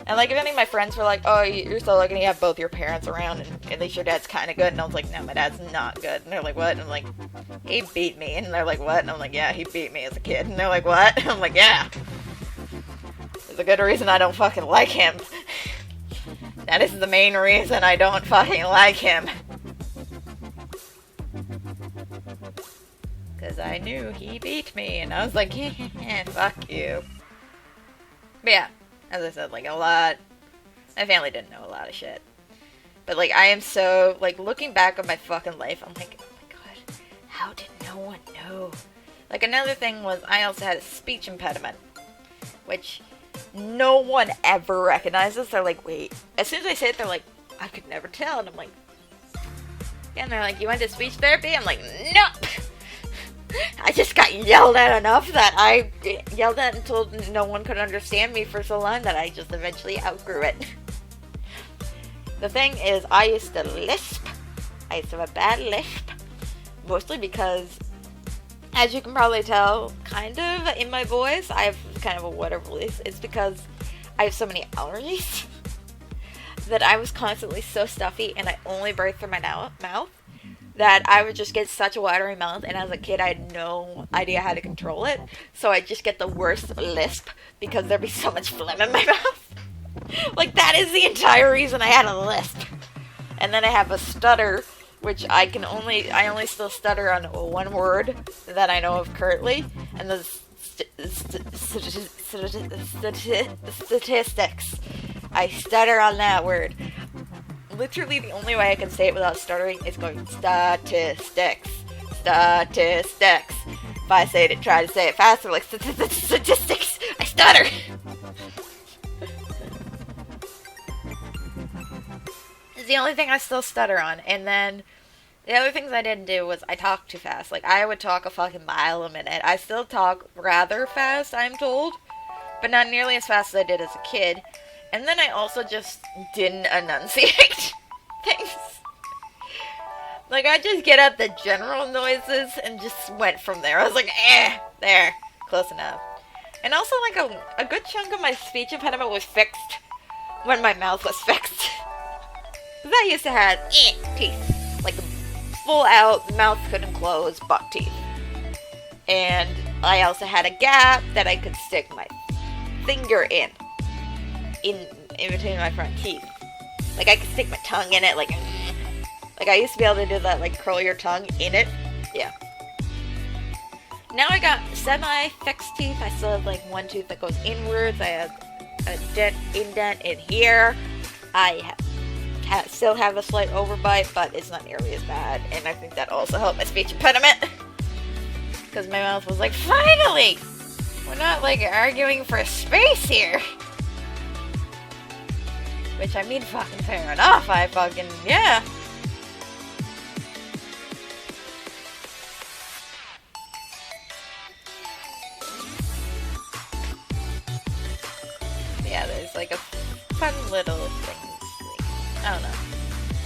And, like, if any of my friends were like, oh, you're so lucky you have both your parents around, and at least your dad's kind of good. And I was like, no, my dad's not good. And they're like, what? And I'm like, he beat me. And they're like, what? And I'm like, yeah, he beat me as a kid. And they're like, what? And I'm like, yeah. There's a good reason I don't fucking like him. That is the main reason I don't fucking like him. Because I knew he beat me, and I was like, yeah, fuck you. But yeah, as I said, like, a lot... My family didn't know a lot of shit. But, like, I am so... Like, looking back on my fucking life, I'm like, oh my god, how did no one know? Like, another thing was, I also had a speech impediment. Which... no one ever recognizes. They're like, wait. As soon as I say it, they're like, I could never tell. And I'm like, yeah. And they're like, you went to speech therapy? I'm like, nope. I just got yelled at enough that I yelled at until no one could understand me for so long that I just eventually outgrew it. The thing is, I used to lisp. I used to have a bad lisp. Mostly because, as you can probably tell, kind of, in my voice, I have kind of a water voice. It's because I have so many allergies that I was constantly so stuffy, and I only breathe through my mouth, that I would just get such a watery mouth, and as a kid, I had no idea how to control it, so I'd just get the worst lisp, because there'd be so much phlegm in my mouth. Like, that is the entire reason I had a lisp. And then I have a stutter, which I only still stutter on one word that I know of currently, and the statistics. I stutter on that word. Literally the only way I can say it without stuttering is going statistics. Statistics. If I say it, try to say it faster, like statistics, I stutter. It's the only thing I still stutter on. And then the other things I didn't do was I talked too fast. Like, I would talk a fucking mile a minute. I still talk rather fast, I'm told, but not nearly as fast as I did as a kid. And then I also just didn't enunciate things. Like, I just get at the general noises and just went from there. I was like, there, close enough. And also, like, a good chunk of my speech impediment was fixed when my mouth was fixed. Because I used to have teeth. Like, full out, mouth couldn't close, buck teeth. And I also had a gap that I could stick my finger in between my front teeth. Like, I could stick my tongue in it, like I used to be able to do that, like, curl your tongue in it. Yeah. Now I got semi-fixed teeth. I still have, like, one tooth that goes inwards. I have a indent in here. I have still have a slight overbite, but it's not nearly as bad. And I think that also helped my speech impediment. Because my mouth was like, finally! We're not, like, arguing for space here. Which, I mean, fucking fair enough. Yeah. Yeah, there's, like, a fun little thing. I don't know.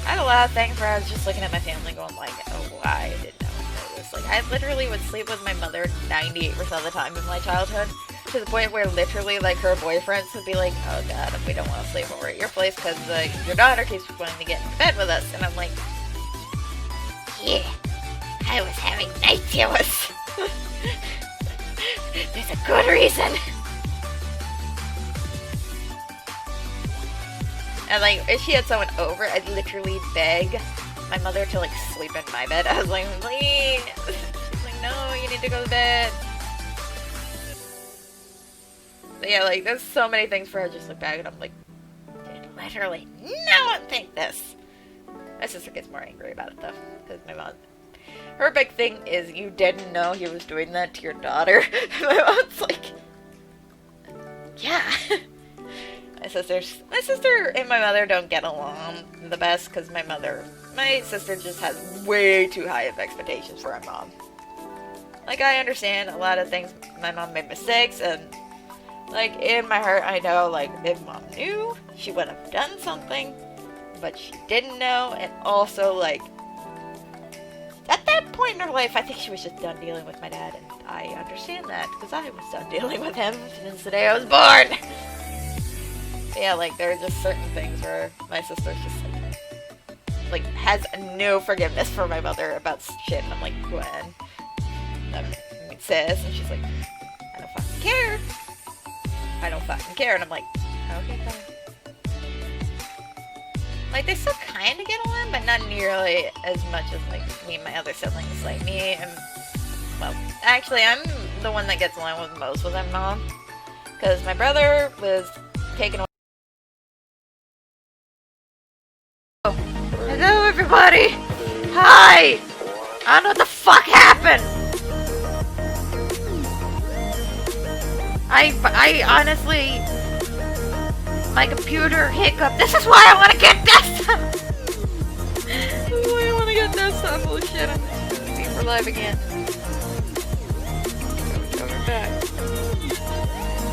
I had a lot of things where I was just looking at my family going, like, oh, I didn't know this. Like, I literally would sleep with my mother 98% of the time in my childhood. To the point where literally, like, her boyfriends would be like, oh god, we don't want to sleep over at your place because, like, your daughter keeps wanting to get into bed with us. And I'm like, yeah, I was having night terrors. There's a good reason. And, like, if she had someone over, I'd literally beg my mother to, like, sleep in my bed. I was like, please. She's like, no, you need to go to bed. But yeah, like, there's so many things where I just look back and I'm like, dude, literally, no one think this. My sister gets more angry about it, though, because my mom, her big thing is, you didn't know he was doing that to your daughter. My mom's like, yeah. My sister and my mother don't get along the best, because my sister just has way too high of expectations for my mom. Like, I understand a lot of things, my mom made mistakes, and like, in my heart, I know, like, if mom knew, she would have done something, but she didn't know, and also, like, at that point in her life, I think she was just done dealing with my dad, and I understand that, because I was done dealing with him since the day I was born. But yeah, like, there are just certain things where my sister's just, like, has no forgiveness for my mother about shit, and I'm like, Gwen, sis, and she's like, I don't fucking care. I don't fucking care, and I'm like, okay, fine. Like, they still kind of get along, but not nearly as much as, like, me and my other siblings. Like, me and, well, actually, I'm the one that gets along with most with my mom, because my brother was taken away. Oh, hello, everybody! Hi! I don't know what the fuck happened! I honestly, my computer hiccup. This is why I want to get desktop. This is why I want to get desktop. Holy shit, I'm just gonna be for live again. Okay, we're back.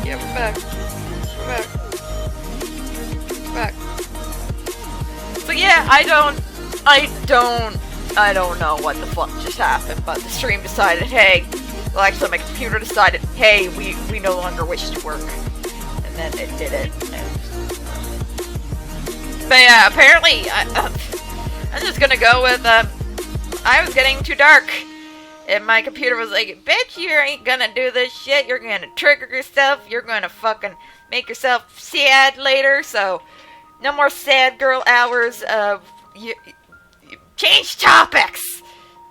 Yeah, we're back. We're back. So yeah, I don't know what the fuck just happened, but the stream decided, hey. Well, actually, my computer decided, hey, we no longer wish to work. And then it did it. But yeah, apparently, I'm just gonna go with, I was getting too dark. And my computer was like, bitch, you ain't gonna do this shit. You're gonna trigger yourself. You're gonna fucking make yourself sad later. So, no more sad girl hours. You change topics.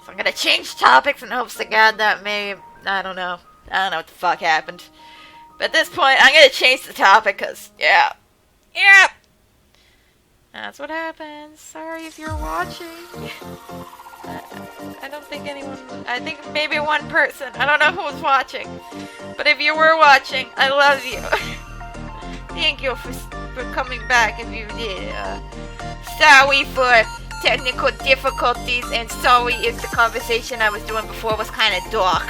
So I'm gonna change topics in hopes to God that may... I don't know what the fuck happened. But at this point, I'm gonna change the topic, cause, yeah. That's what happens. Sorry if you're watching. I don't think anyone... I think maybe one person. I don't know who was watching. But if you were watching, I love you. Thank you for coming back if you did. Sorry for technical difficulties, and sorry if the conversation I was doing before was kind of dark.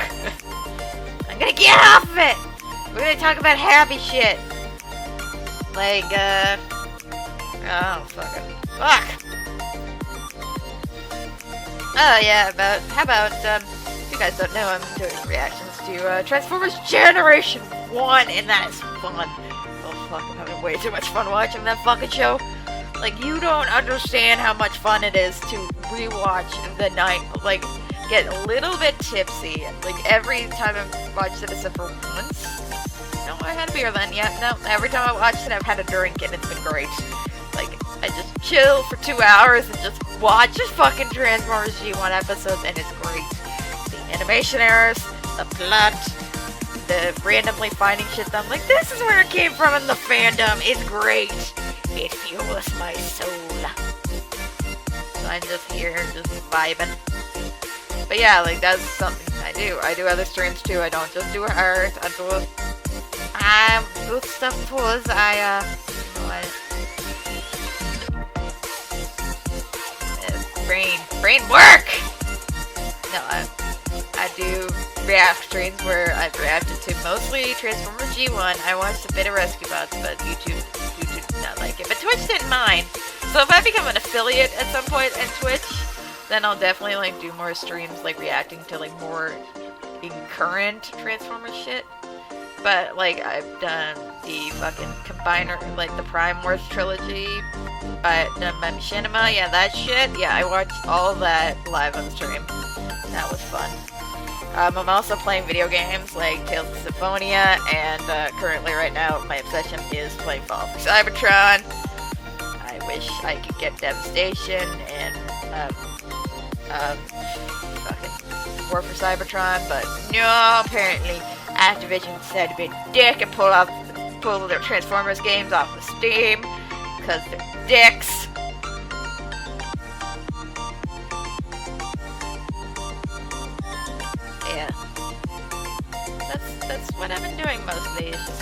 I'm gonna get off of it! We're gonna talk about happy shit. Like, oh, fuck. Oh, yeah, how about, if you guys don't know, I'm doing reactions to, Transformers Generation 1, and that is fun. Oh, fuck, I'm having way too much fun watching that fucking show. Like, you don't understand how much fun it is to rewatch the night, like, get a little bit tipsy. Like, every time I've watched it, except for once. No, I had a beer then, yeah, no, every time I watched it, I've had a drink, and it's been great. Like, I just chill for 2 hours and just watch just fucking Transformers G1 episodes, and it's great. The animation errors, the plot, the randomly finding shit that I'm like, this is where it came from in the fandom, it's great. It fuels my soul. I'm just here, just vibing. But yeah, like, that's something I do. I do other streams too. I don't just do art. I do stuff too. Brain work! No, I do react streams where I've reacted to mostly Transformers G1. I watched a bit of Rescue Bots, but YouTube did not like it. But Twitch didn't mind. So if I become an affiliate at some point in Twitch, then I'll definitely like do more streams like reacting to like more current Transformers shit. But like I've done the fucking combiner, like the Prime Wars trilogy, but Machinima, yeah, that shit. Yeah, I watched all of that live on stream. That was fun. I'm also playing video games like Tales of Symphonia, and currently right now my obsession is playing Fall for Cybertron. I wish I could get Devastation and fucking War for Cybertron, but no, apparently Activision decided to be a dick and pull their Transformers games off of Steam because they're dicks. Yeah, that's what I've been doing mostly. It's just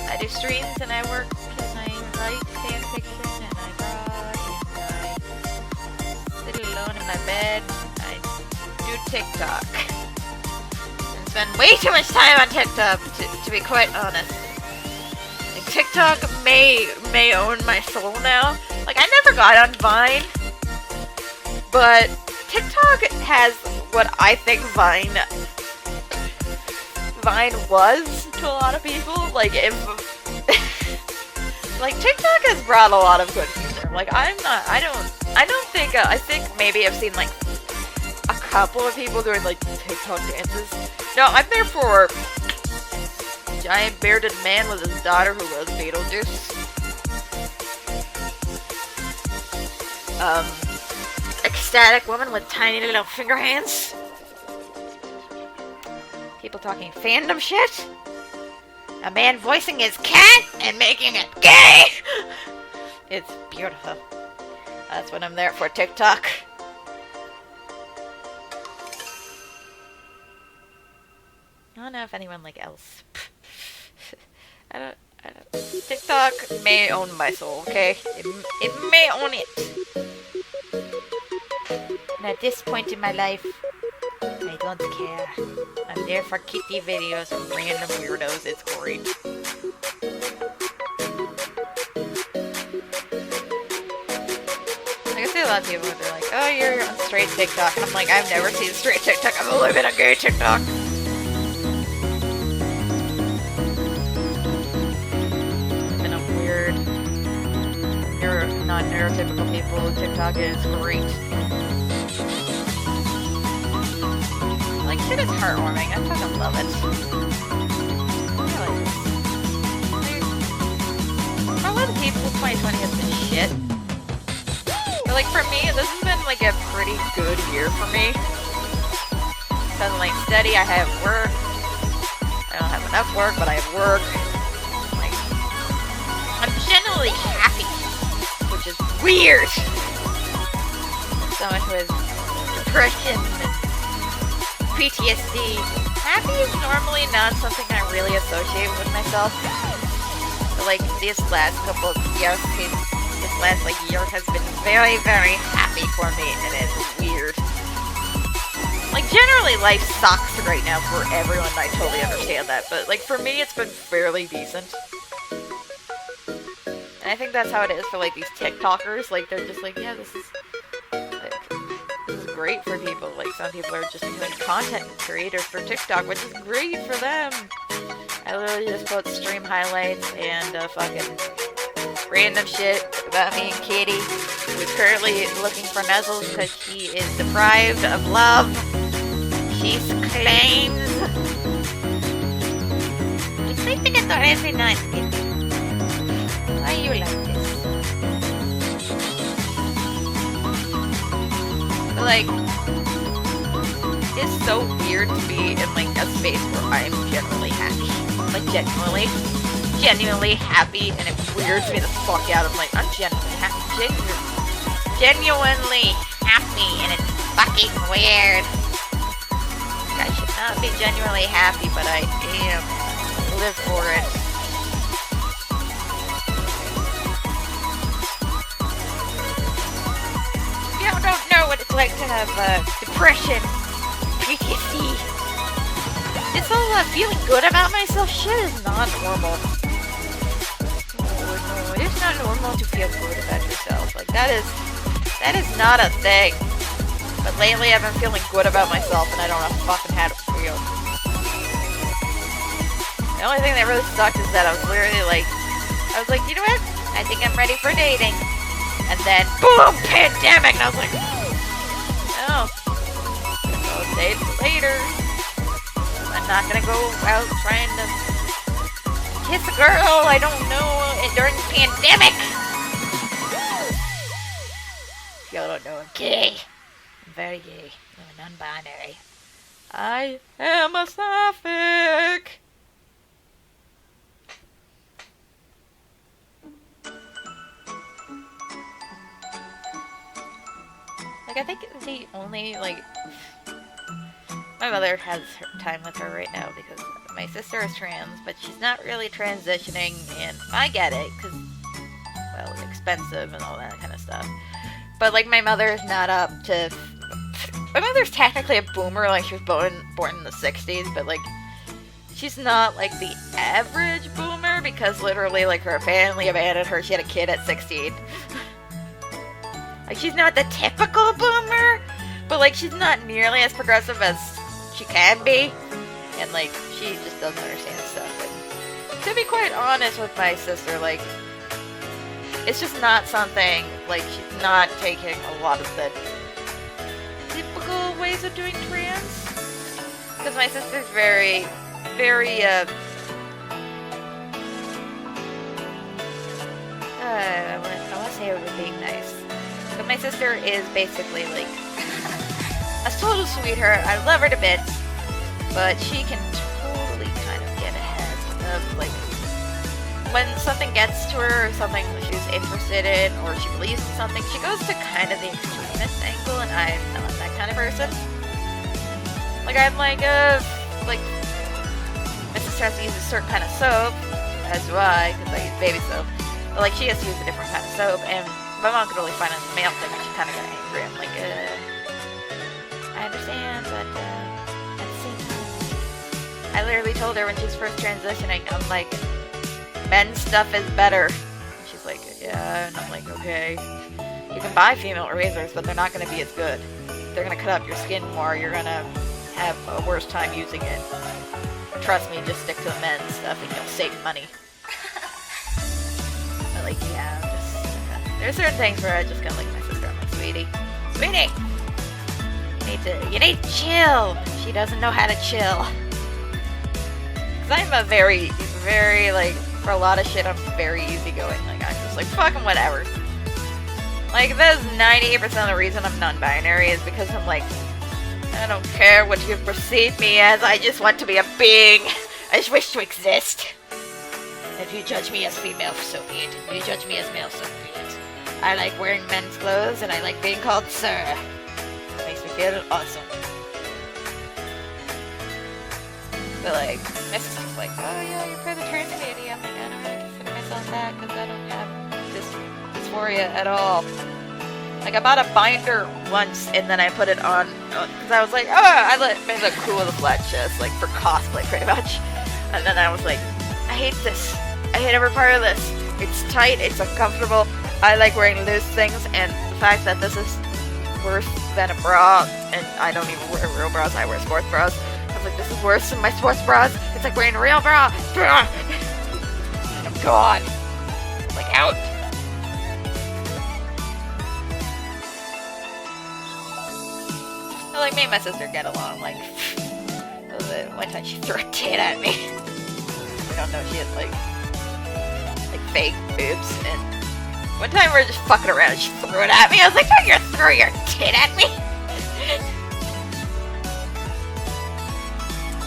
I do streams and I work and I write fan fiction and I draw and I sit alone in my bed. I do TikTok. And spend way too much time on TikTok to be quite honest. Like, TikTok may own my soul now. Like, I never got on Vine, but TikTok has what I think Vine was to a lot of people. Like, if like TikTok has brought a lot of good humor. Like, I think maybe I've seen like a couple of people doing like TikTok dances. No, I'm there for a giant bearded man with his daughter who loves Beetlejuice. Ecstatic woman with tiny little finger hands. People talking fandom shit. A man voicing his cat and making it gay. It's beautiful. That's what I'm there for, TikTok. I don't know if anyone like else. I don't. TikTok may own my soul, okay? It may own it. And at this point in my life, I don't care. I'm there for kitty videos and random weirdos. It's great. I can see a lot of people where they're like, oh, you're on straight TikTok. And I'm like, I've never seen straight TikTok. I've only been on gay TikTok. Been a weird, non-neurotypical people. TikTok is great. Like, shit is heartwarming. I fucking love it. For a lot of people, 2020 has been shit. But, like, for me, this has been, like, a pretty good year for me. Because I'm, like, steady, I have work. I don't have enough work, but I have work. Like, I'm generally happy. Which is weird. Someone who has depression and PTSD. Happy is normally not something I really associate with myself. But like this last couple of years, this last like year has been very, very happy for me, and it's weird. Like generally life sucks right now for everyone, I totally understand that, but like for me it's been fairly decent. And I think that's how it is for like these TikTokers, like they're just like, yeah, this is great for people. Like some people are just doing content creators for TikTok, which is great for them. I literally just put stream highlights and fucking random shit about me and Katie, who's currently looking for nuzzles because she is deprived of love. She claims. You're sleeping at the every night, Katie. Why are you like this? Like, it's so weird to be in like a space where I'm genuinely happy. Like genuinely happy, and it weirds me the fuck out. I'm like, I'm genuinely genuinely happy, and it's fucking weird. I should not be genuinely happy, but I am. Live for it. You don't know what it's like to have depression, PTSD. This whole feeling good about myself shit is not normal. No, it is not normal to feel good about yourself. Like, that is not a thing. But lately I've been feeling good about myself and I don't know fucking how to feel. The only thing that really sucked is that I was literally like, you know what? I think I'm ready for dating. And then, boom, pandemic! And I was like, oh, I'll date later. I'm not gonna go out trying to kiss a girl I don't know during the pandemic. If y'all don't know, I'm gay. I'm very gay. I'm non-binary. I am a sapphic. Like, I think the only, like, my mother has her time with her right now because my sister is trans, but she's not really transitioning, and I get it, because, well, it's expensive and all that kind of stuff. But, like, my mother is not up to... My mother's technically a boomer, like, she was born in the 60s, but, like, she's not, like, the average boomer, because literally, like, her family abandoned her. She had a kid at 16. Like, she's not the typical boomer, but, like, she's not nearly as progressive as she can be, and, like, she just doesn't understand stuff. And to be quite honest with my sister, like, it's just not something, like, she's not taking a lot of the typical ways of doing trans, because my sister's very, very, I want to say it would be nice. But my sister is basically, like, a total sweetheart. I love her to bits. But she can totally kind of get ahead of, like, when something gets to her, or something she's interested in, or she believes in something, she goes to kind of the extremist angle, and I'm not that kind of person. Like, I'm like, my sister has to use a certain kind of soap, as do I, because I use baby soap. But, like, she has to use a different kind of soap, and my mom could only find a male thing, and she kind of got angry. I'm like, I understand, but, at the same time, I literally told her when she was first transitioning, I'm like, men's stuff is better. And she's like, yeah, and I'm like, okay. You can buy female erasers, but they're not going to be as good. They're going to cut up your skin more, you're going to have a worse time using it. Trust me, just stick to the men's stuff, and you'll save money. But, like, yeah, there's certain things where I just gotta like my sister. I'm like, sweetie, you need to chill. She doesn't know how to chill. Cause I'm a very, very, like, for a lot of shit, I'm very easygoing. Like, I'm just like, fucking whatever. Like, that's 98% of the reason I'm non-binary is because I'm like, I don't care what you perceive me as, I just want to be a being. I just wish to exist. If you judge me as female, so be it. If you judge me as male, so be it. I like wearing men's clothes, and I like being called sir. It makes me feel awesome. But, like, my sister's like, oh yeah, you're for the trans community. I'm like, I don't really consider myself that, because I don't have this dysphoria at all. Like, I bought a binder once, and then I put it on, because I was like, oh, I made it cool with a flat chest, like, for cosplay, pretty much. And then I was like, I hate this. I hate every part of this. It's tight, it's uncomfortable. I like wearing loose things, and the fact that this is worse than a bra, and I don't even wear real bras, I wear sports bras. I was like, this is worse than my sports bras. It's like wearing a real bra. I'm gone. Like, out. Like, me and my sister get along, like, one time she threw a tit at me. I don't know, she had, like fake boobs, and one time we were just fucking around and she threw it at me. I was like, don't you throw your tit at me!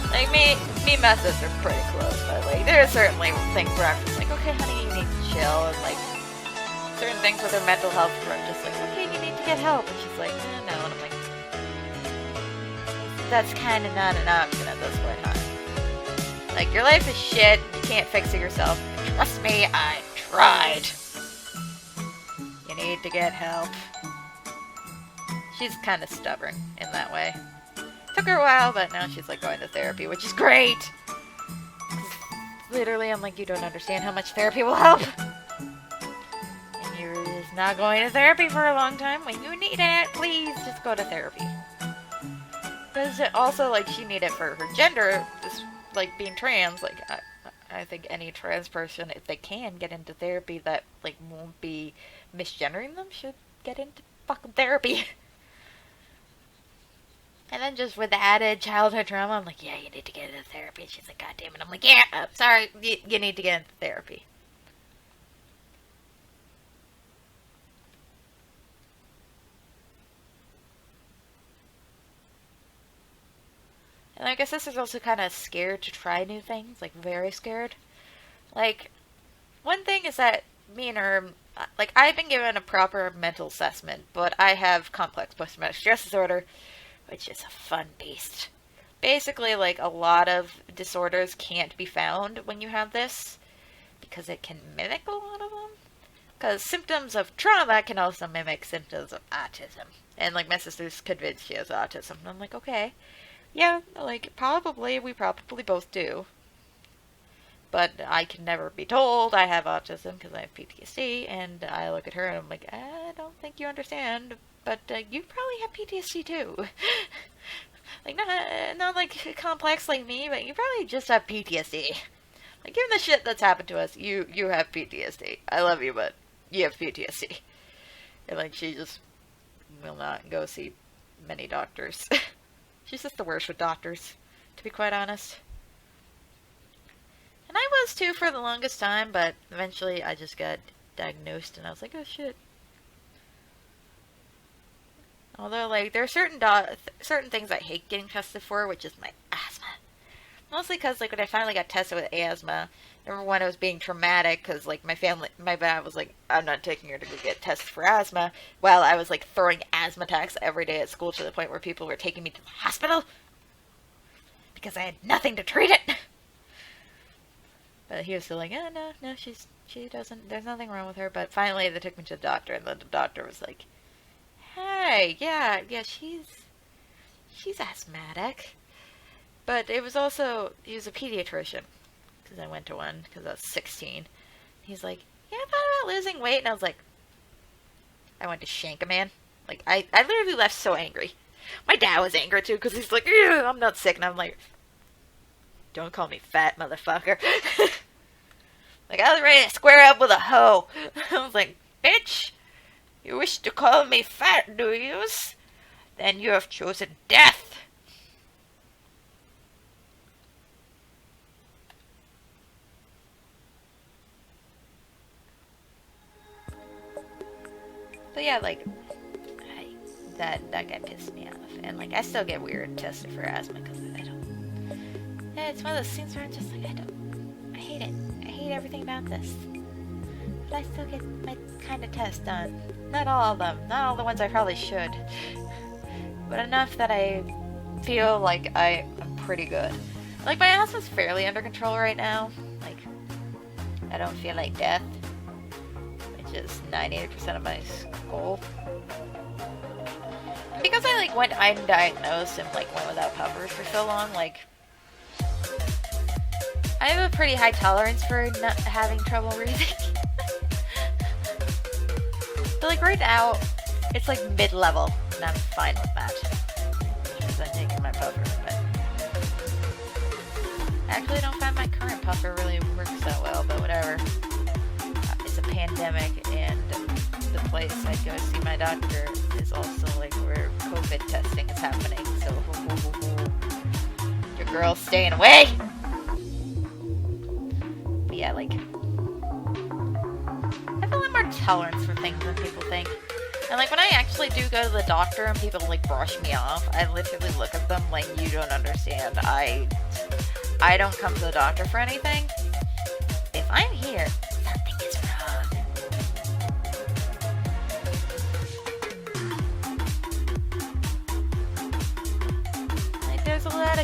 Like, me and my sister are pretty close, but, like, there are certainly things where I'm just like, okay, honey, you need to chill, and, like, certain things with her mental health where I'm just like, okay, you need to get help. And she's like, no. And I'm like, that's kind of not an option at this point, huh? Like, your life is shit. You can't fix it yourself. And trust me, I tried. You need to get help. She's kind of stubborn in that way. Took her a while, but now she's like going to therapy, which is great. Literally, I'm like, you don't understand how much therapy will help. And you're just not going to therapy for a long time. When you need it, please just go to therapy. Because also, like, she needed for her gender, just, like, being trans, like, I think any trans person, if they can get into therapy that, like, won't be misgendering them, should get into fucking therapy. And then just with the added childhood trauma, I'm like, yeah, you need to get into therapy. And she's like, God damn it. I'm like, yeah, sorry, you need to get into therapy. And I guess this is also kind of scared to try new things, like very scared. Like, one thing is that me and her, like, I've been given a proper mental assessment, but I have complex post-traumatic stress disorder, which is a fun beast. Basically, like, a lot of disorders can't be found when you have this, because it can mimic a lot of them. Because symptoms of trauma can also mimic symptoms of autism. And, like, my sister's convinced she has autism. And I'm like, okay. Yeah, like, we probably both do. But I can never be told I have autism because I have PTSD, and I look at her and I'm like, I don't think you understand, but you probably have PTSD too. Like, not like complex like me, but you probably just have PTSD. Like, given the shit that's happened to us, you have PTSD. I love you, but you have PTSD. And, like, she just will not go see many doctors. She's just the worst with doctors, to be quite honest. And I was too for the longest time, but eventually I just got diagnosed and I was like, oh shit. Although, like, there are certain things I hate getting tested for, which is my asthma. Mostly because, like, when I finally got tested with asthma, number one, it was being traumatic because, like, my dad was like, I'm not taking her to go get tested for asthma, while I was, like, throwing asthma attacks every day at school to the point where people were taking me to the hospital because I had nothing to treat it. But he was still like, oh, no, she doesn't, there's nothing wrong with her. But finally they took me to the doctor, and then the doctor was like, hey, yeah, she's asthmatic. But it was also, he was a pediatrician, because I went to one, because I was 16. He's like, yeah, I thought about losing weight, and I was like, I went to shank a man. Like, I literally left so angry. My dad was angry, too, because he's like, I'm not sick, and I'm like, don't call me fat, motherfucker. Like, I was ready to square up with a hoe. I was like, bitch, you wish to call me fat, do you? Then you have chosen death. But yeah, like, that guy pissed me off. And, like, I still get weird tested for asthma because I don't. Yeah, it's one of those things where I'm just like, I hate it. I hate everything about this. But I still get my kind of test done. Not all of them. Not all the ones I probably should. But enough that I feel like I am pretty good. Like, my asthma's fairly under control right now. Like, I don't feel like death. Which is 98% of my goal. And because I, like, went undiagnosed and, like, went without puffers for so long, like, I have a pretty high tolerance for not having trouble breathing. But, like, right now, it's, like, mid-level, and I'm fine with that. Because I'm taking my puffer, but I actually don't find my current puffer really works that well, but whatever. It's a pandemic, and the place I go see my doctor is also, like, where COVID testing is happening, so your girl's staying away! But yeah, like, I have a lot more tolerance for things than people think. And, like, when I actually do go to the doctor and people, like, brush me off, I literally look at them like, you don't understand. I don't come to the doctor for anything. If I'm here, something is wrong.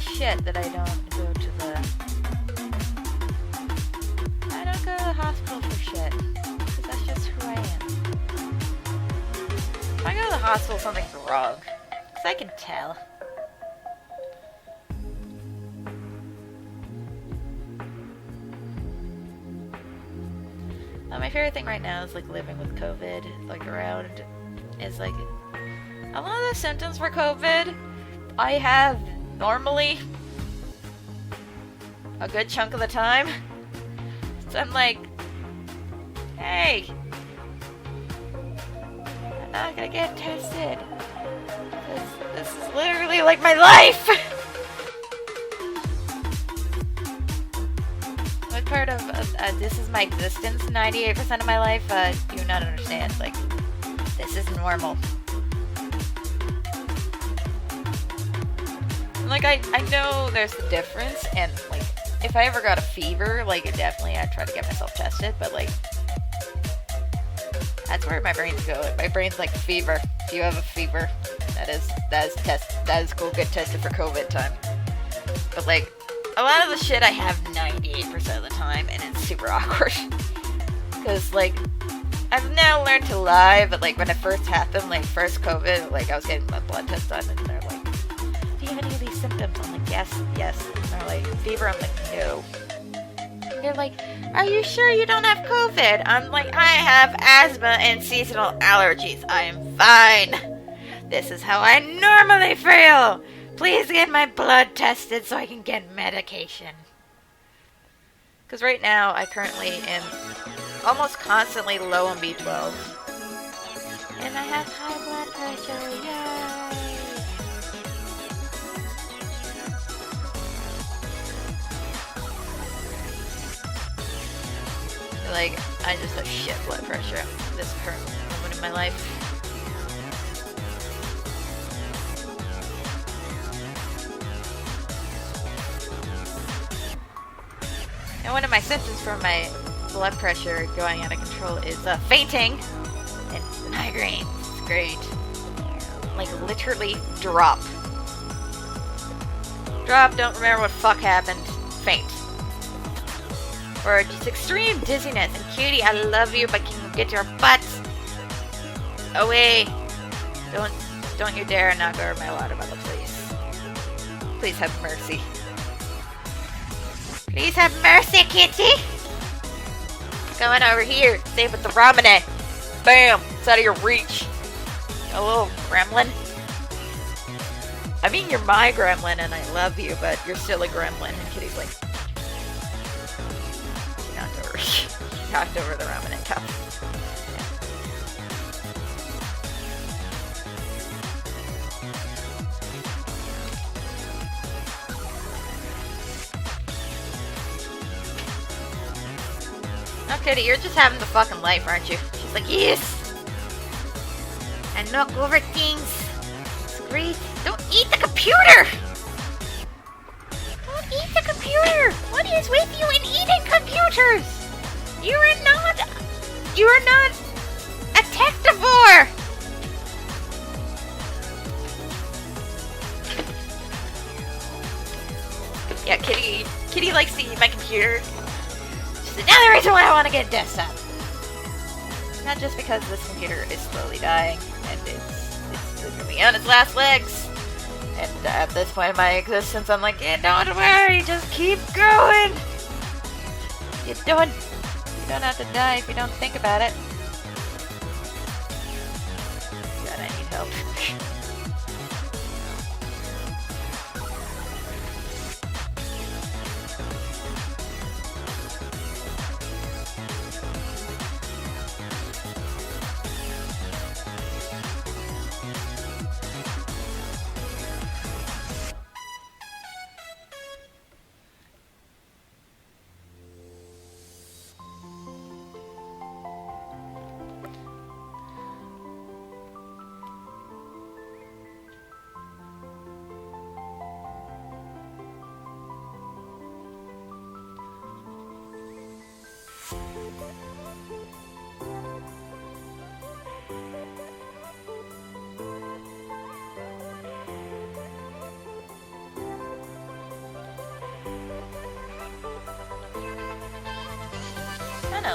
shit that I don't go to the... I don't go to the hospital for shit. Because that's just who I am. If I go to the hospital, something's wrong. Because I can tell. My favorite thing right now is like living with COVID, like around, is like a lot of the symptoms for COVID I have normally a good chunk of the time. So I'm like, hey, I'm not gonna get tested. This is literally like my life! What part of this is my existence 98% of my life do you not understand? Like, this is normal. Like, I know there's a difference, and like, if I ever got a fever, like, definitely I'd try to get myself tested, but like, that's where my brain's going. My brain's like, fever. If you have a fever, that is cool, get tested for COVID time. But like, a lot of the shit I have 98% of the time, and it's super awkward. Because, like, I've now learned to lie, but, like, when it first happened, like, first COVID, like, I was getting my blood test done, and they're like, do you have any of these symptoms? I'm like, yes. And they're like, fever? I'm like, no. And they're like, are you sure you don't have COVID? I'm like, I have asthma and seasonal allergies. I am fine. This is how I normally feel. Please get my blood tested so I can get medication. Because right now, I currently am almost constantly low on B12. And I have high blood pressure, yay! Like, I just have shit blood pressure at this current moment in my life. And one of my symptoms for my blood pressure going out of control is fainting and migraines. It's great. Like, literally drop. Drop, don't remember what fuck happened, faint. Or just extreme dizziness. And cutie, I love you, but can you get your butt away? Don't you dare knock over my water bottle, please. Please have mercy. Please have mercy, kitty! Come on over here. Save with the ramen. Bam! It's out of your reach. A little gremlin. I mean, you're my gremlin and I love you, but you're still a gremlin. And Kitty's like... She knocked over the ramen cup. Kitty, you're just having the fucking life, aren't you? She's like, yes! I knock over things. It's great. Don't eat the computer! Don't eat the computer! What is with you and eating computers? You are not a technivore! Yeah, Kitty likes to eat my computer. Another reason why I want to get a desktop. Not just because this computer is slowly dying and it's literally on its last legs. And at this point in my existence, I'm like, yeah, don't worry, just keep going. You don't have to die if you don't think about it. God, I need help.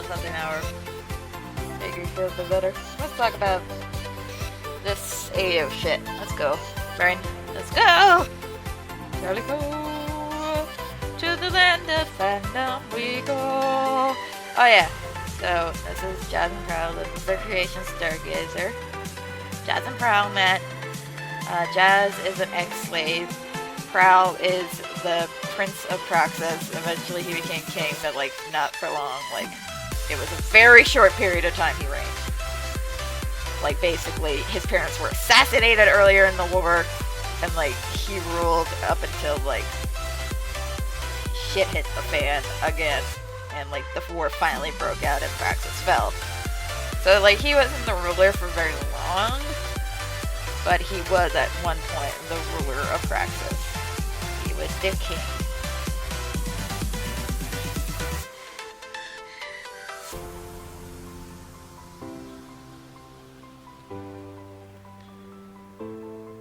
know, something hour. Make you feel a bit better. Let's talk about this AO shit. Let's go, Brian. Let's go! Gotta go to the land of fandom we go. Oh yeah, so this is Jazz and Prowl, the Recreation Stargazer. Jazz and Prowl met. Jazz is an ex-slave. Prowl is the Prince of Praxis. Eventually he became king, but like not for long. Like it was a very short period of time he reigned. Like basically his parents were assassinated earlier in the war, and like he ruled up until like shit hit the fan again, and like the war finally broke out and Praxis fell. So like he wasn't the ruler for very long, but he was at one point the ruler of Praxis. He was the king.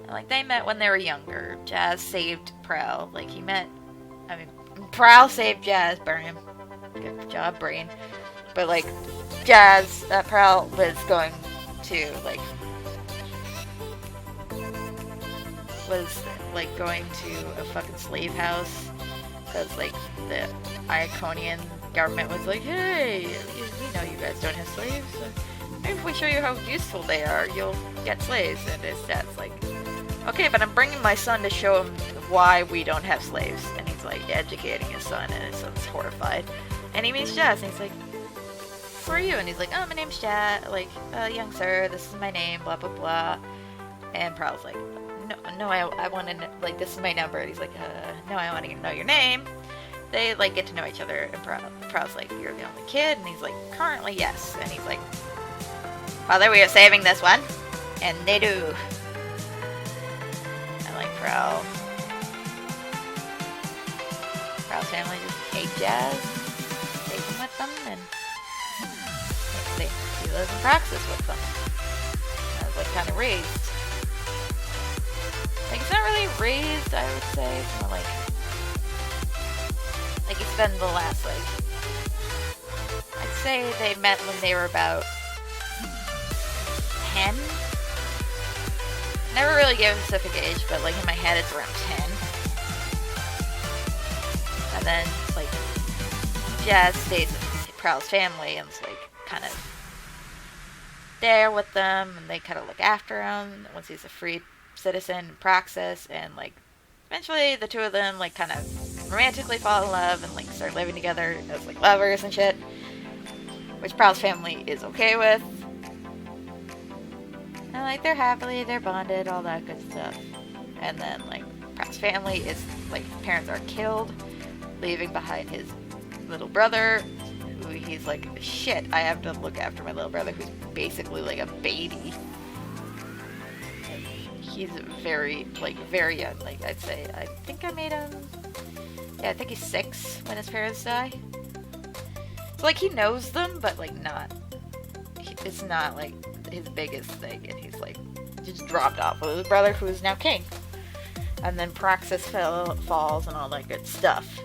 Like they met when they were younger. Jazz saved Prowl. Like Prowl saved Jazz. Burn him. Good job, brain. But like Jazz, Prowl was going to going to a fucking slave house because like the Iconian government was like, hey, we know you guys don't have slaves. So maybe if we show you how useful they are, you'll get slaves. And his dad's like, okay, but I'm bringing my son to show him why we don't have slaves. And he's like educating his son, and his son's horrified. And he meets Jazz, and he's like, who are you? And he's like, oh, my name's Jazz, young sir, this is my name, blah, blah, blah. And Prowl's like, no, I want to, this is my number. And he's like, no, I want to know your name. They, get to know each other, and Prowl's like, you're the only kid? And he's like, currently, yes. And he's like, Father, we are saving this one. And they do. Prowl's family just hate Jazz, take him with them, and he lives in Praxis with them. I was kind of raised. It's not really raised, I would say. It's more like he spent the last, I'd say they met when they were about 10. Never really gave a specific age, but in my head it's around 10. And then Jazz stays with Prowl's family and is kind of there with them, and they kind of look after him once he's a free citizen in Praxis, and eventually the two of them kind of romantically fall in love and start living together as lovers and shit, which Prowl's family is okay with. And they're happily, they're bonded, all that good stuff. And then Prowl's family is parents are killed, leaving behind his little brother, who he's shit, I have to look after my little brother, who's basically a baby. He's very young. I'd say, I think I made him, I think he's 6 when his parents die. So he knows them, but not, it's not his biggest thing, and he's just dropped off with his brother, who is now king. And then Praxis falls and all that good stuff.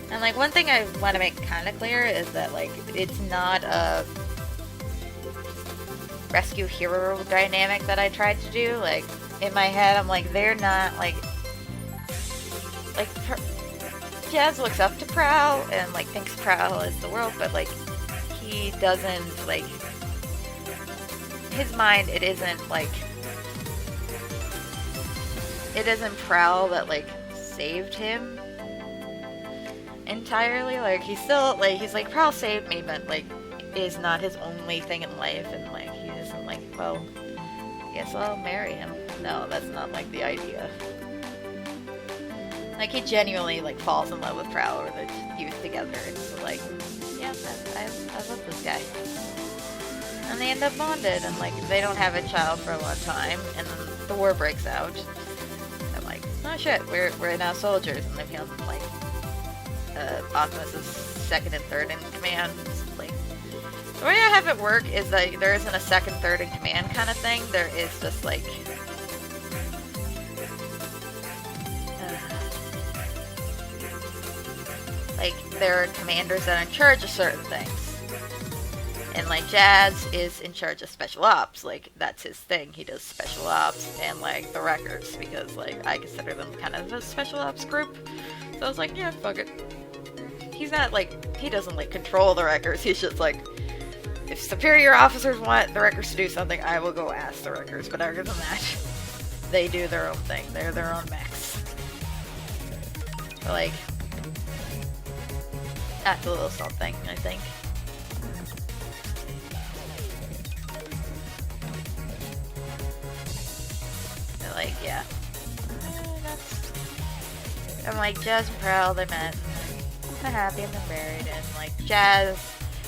And one thing I want to make kind of clear is that it's not a rescue hero dynamic that I tried to do. In my head, I'm they're not Jazz looks up to Prowl and thinks Prowl is the world, but he doesn't his mind, it isn't Prowl that saved him entirely. He's still he's Prowl saved me, but is not his only thing in life, and he isn't well, I guess I'll marry him. No, that's not the idea. He genuinely falls in love with Prowl, or the youth together. It's yeah, I love this guy. And they end up bonded, and they don't have a child for a long time, and then the war breaks out. I'm oh shit, we're now soldiers, and they become Optimus is second and third in command. The way I have it work is that there isn't a second, third in command kind of thing. There is just like there are commanders that are in charge of certain things. And like Jazz is in charge of special ops, like that's his thing. He does special ops and like the records because like I consider them kind of a special ops group. So I was like, yeah, fuck it. He's not like, he doesn't like control the records. He's just like, if superior officers want the records to do something, I will go ask the records. But other than that, they do their own thing. They're their own mechs. So like, that's a little something, I think. Like, yeah. I'm like, Jazz and Prowl, they met. They're happy and they're married. And like, Jazz,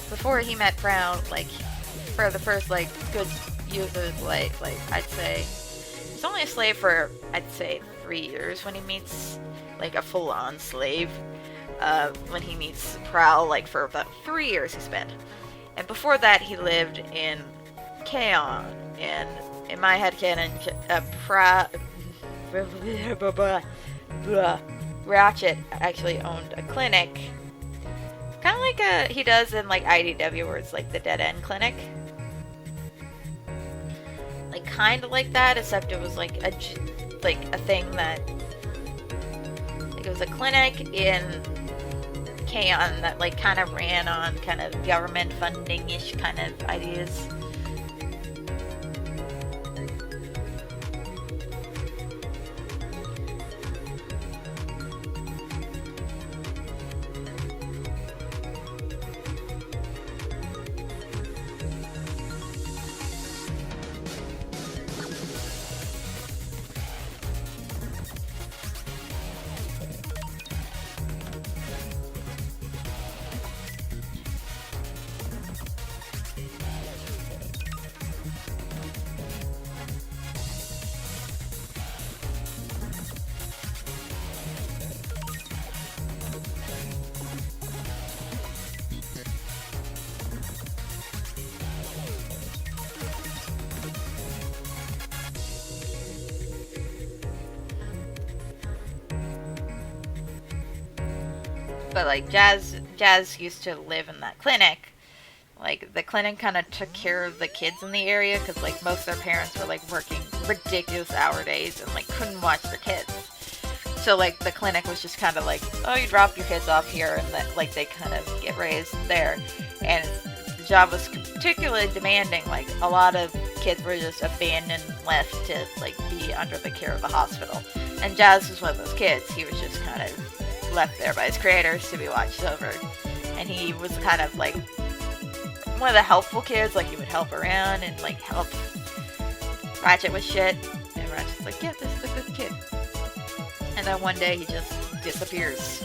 before he met Prowl, like, for the first, like, good use of his life, like, I'd say, he's only a slave for, I'd say, 3 years when he meets, like, a full-on slave. When he meets Prowl, like, for about 3 years he spent. And before that, he lived in Kaon, and in my headcanon, Ratchet actually owned a clinic. Kind of like he does in like IDW where it's like the dead end clinic. Like kind of like that, except it was like a thing that, like it was a clinic in Kaon that like kind of ran on kind of government funding-ish kind of ideas. But like Jazz used to live in that clinic. Like the clinic kind of took care of the kids in the area because like most of their parents were like working ridiculous hour days and like couldn't watch their kids. So like the clinic was just kind of like, oh, you drop your kids off here and that like they kind of get raised there. And the job was particularly demanding. Like a lot of kids were just abandoned, left to like be under the care of the hospital. And Jazz was one of those kids. He was just kind of left there by his creators to be watched over, and he was kind of like one of the helpful kids. Like he would help around and like help Ratchet with shit, and Ratchet's like, yeah, this is a good kid. And then one day he just disappears,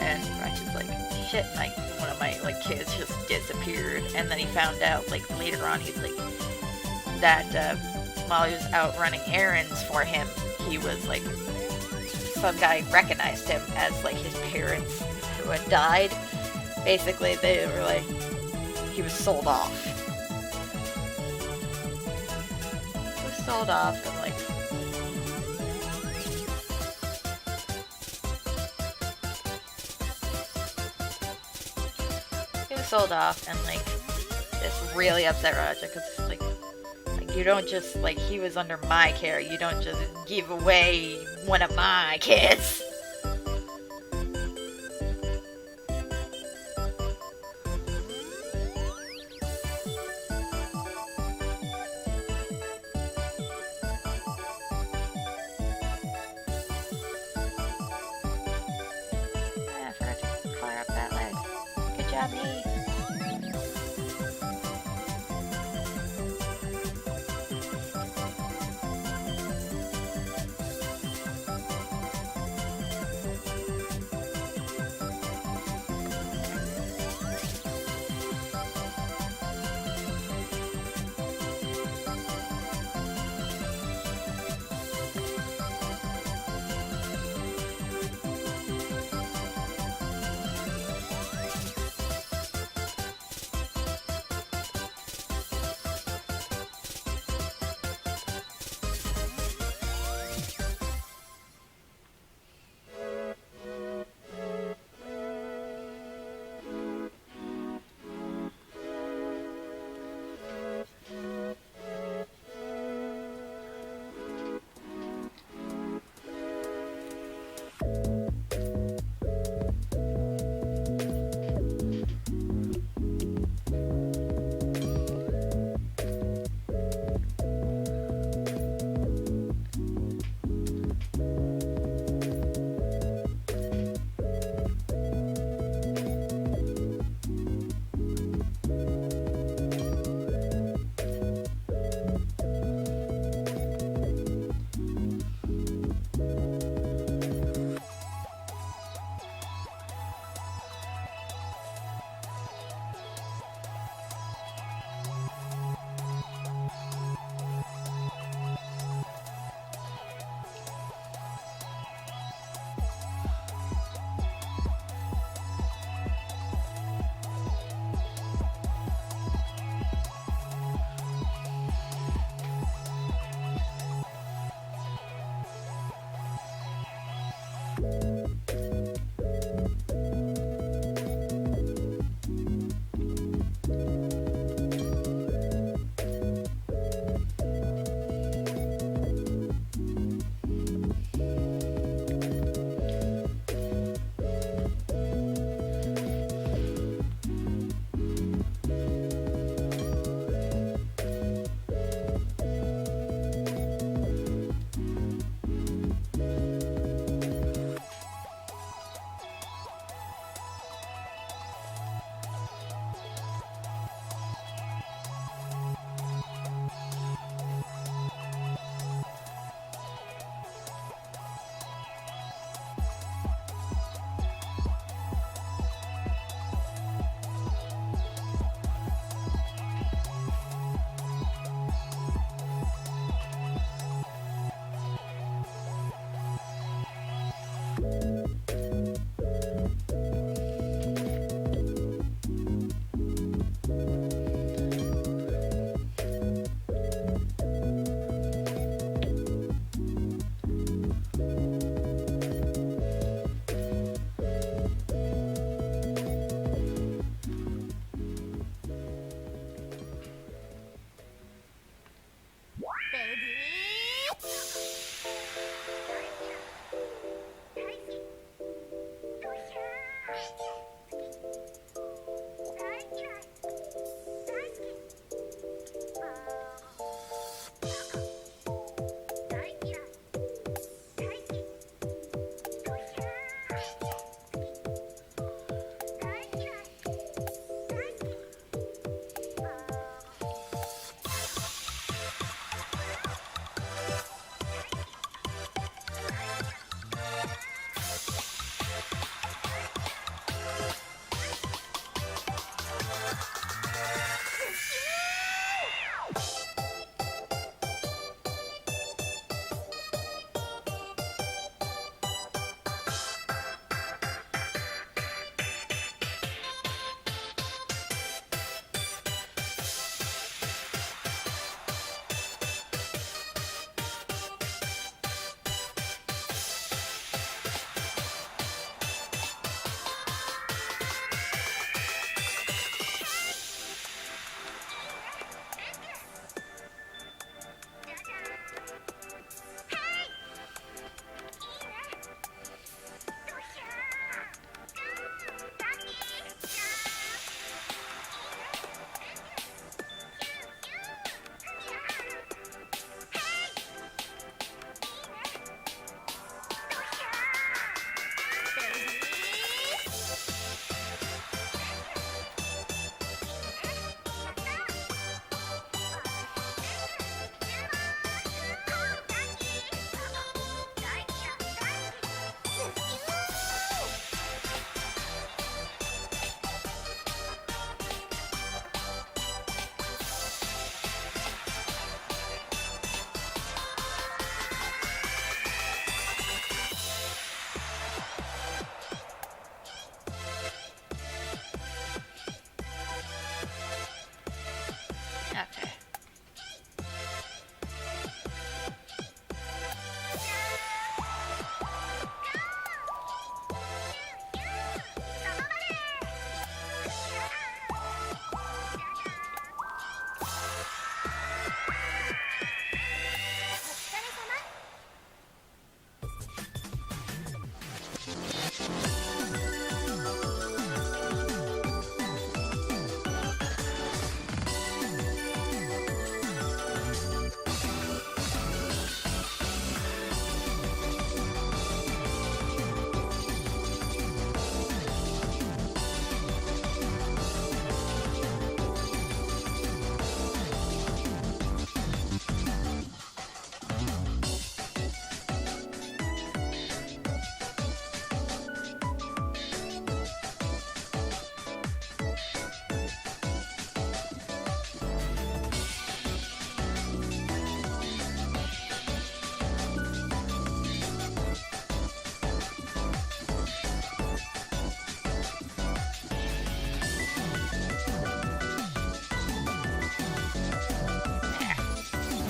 and Ratchet's like, shit, like one of my like kids just disappeared. And then he found out like later on he's like that while he was out running errands for him, he was like, some guy recognized him as like his parents who had died. Basically, they were like, he was sold off. He was sold off and like, he was sold off and like, this really upset Raja because it's like you don't just, like, he was under my care. You don't just give away one of my kids. I forgot to color up that leg. Good job, me. Okay.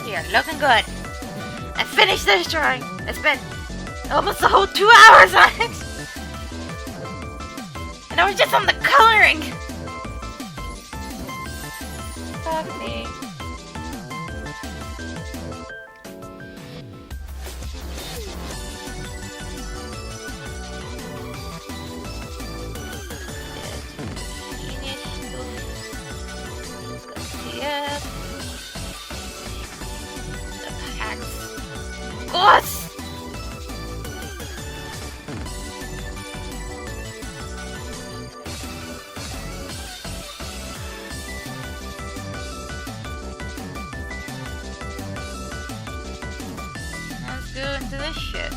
Here, looking good. I finished this drawing. I spent almost the whole 2 hours on it. And I was just on the coloring. Fuck me. Gosh! Let's go into this shit.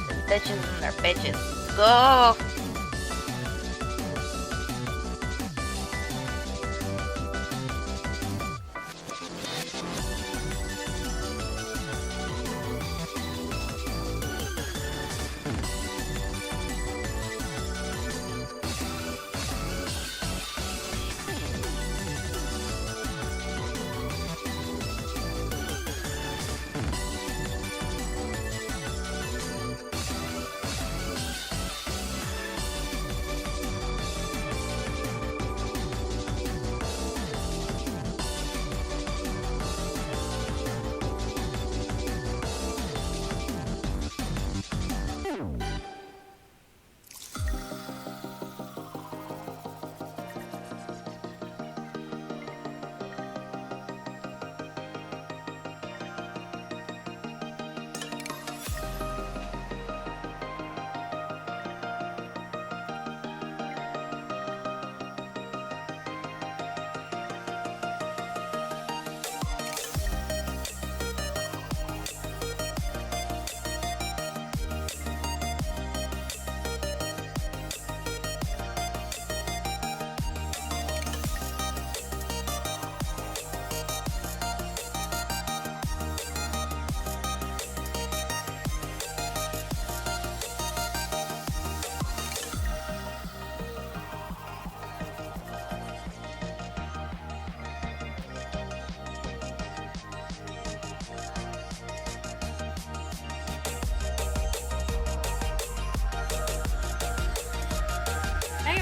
The bitches and their bitches. Go!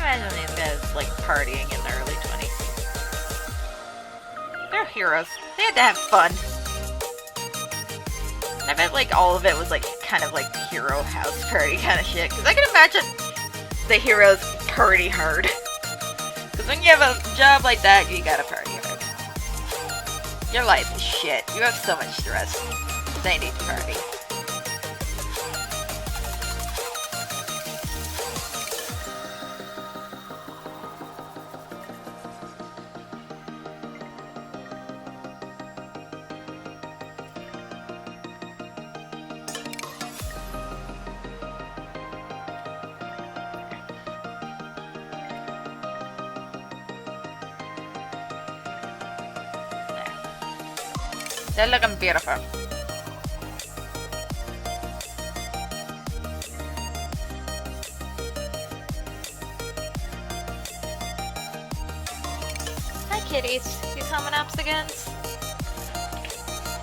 imagine these guys, like, partying in their early 20s. They're heroes. They had to have fun. I bet, like, all of it was, like, kind of like hero house party kind of shit. Because I can imagine the heroes party hard. Because when you have a job like that, you gotta party hard. Your life is shit. You have so much stress. They need to party. They're looking beautiful. Hi kitties. You coming up again?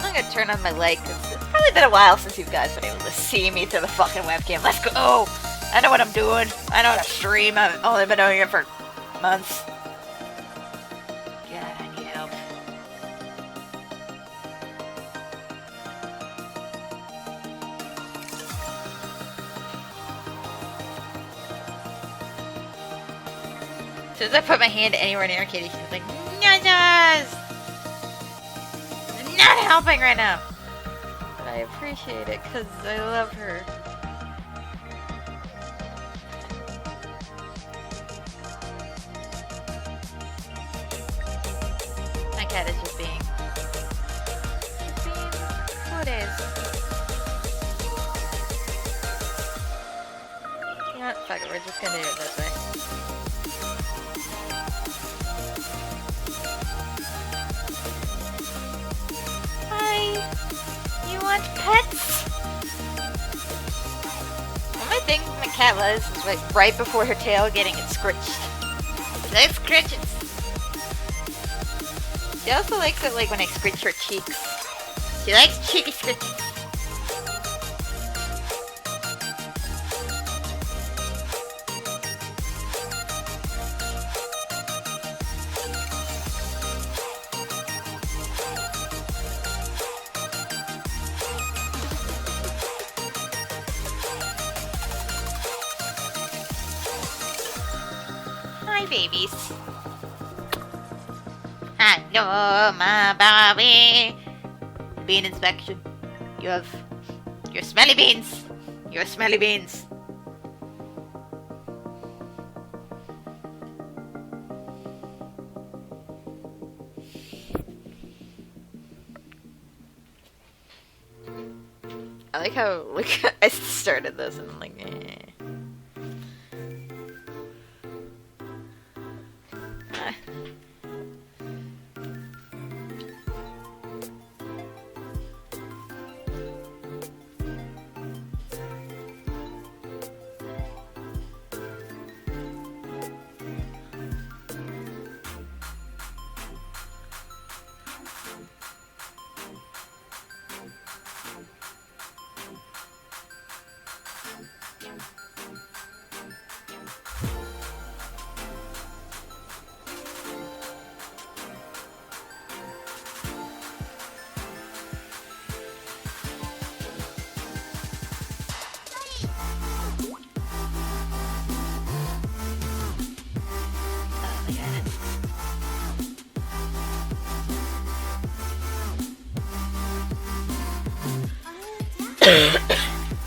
I'm gonna turn on my light because it's probably been a while since you guys been able to see me through the fucking webcam. Let's go! I know what I'm doing. I know how to stream. I've only been doing it for months. God, I need help. As soon as I put my hand anywhere near Kitty, she's like, "Nyas! Not helping right now." But I appreciate it because I love her. My cat is just being who it is. You know what? Fuck it, we're just gonna do it this way. You want pets? One of my things my cat loves is like right before her tail getting it scritched. She likes scritches. She also likes it like when I scritch her cheeks. She likes cheeky scritches. Babies. Hello, my Bobby. Bean inspection. You have your smelly beans. Your smelly beans. I like how I started this and I'm like, eh.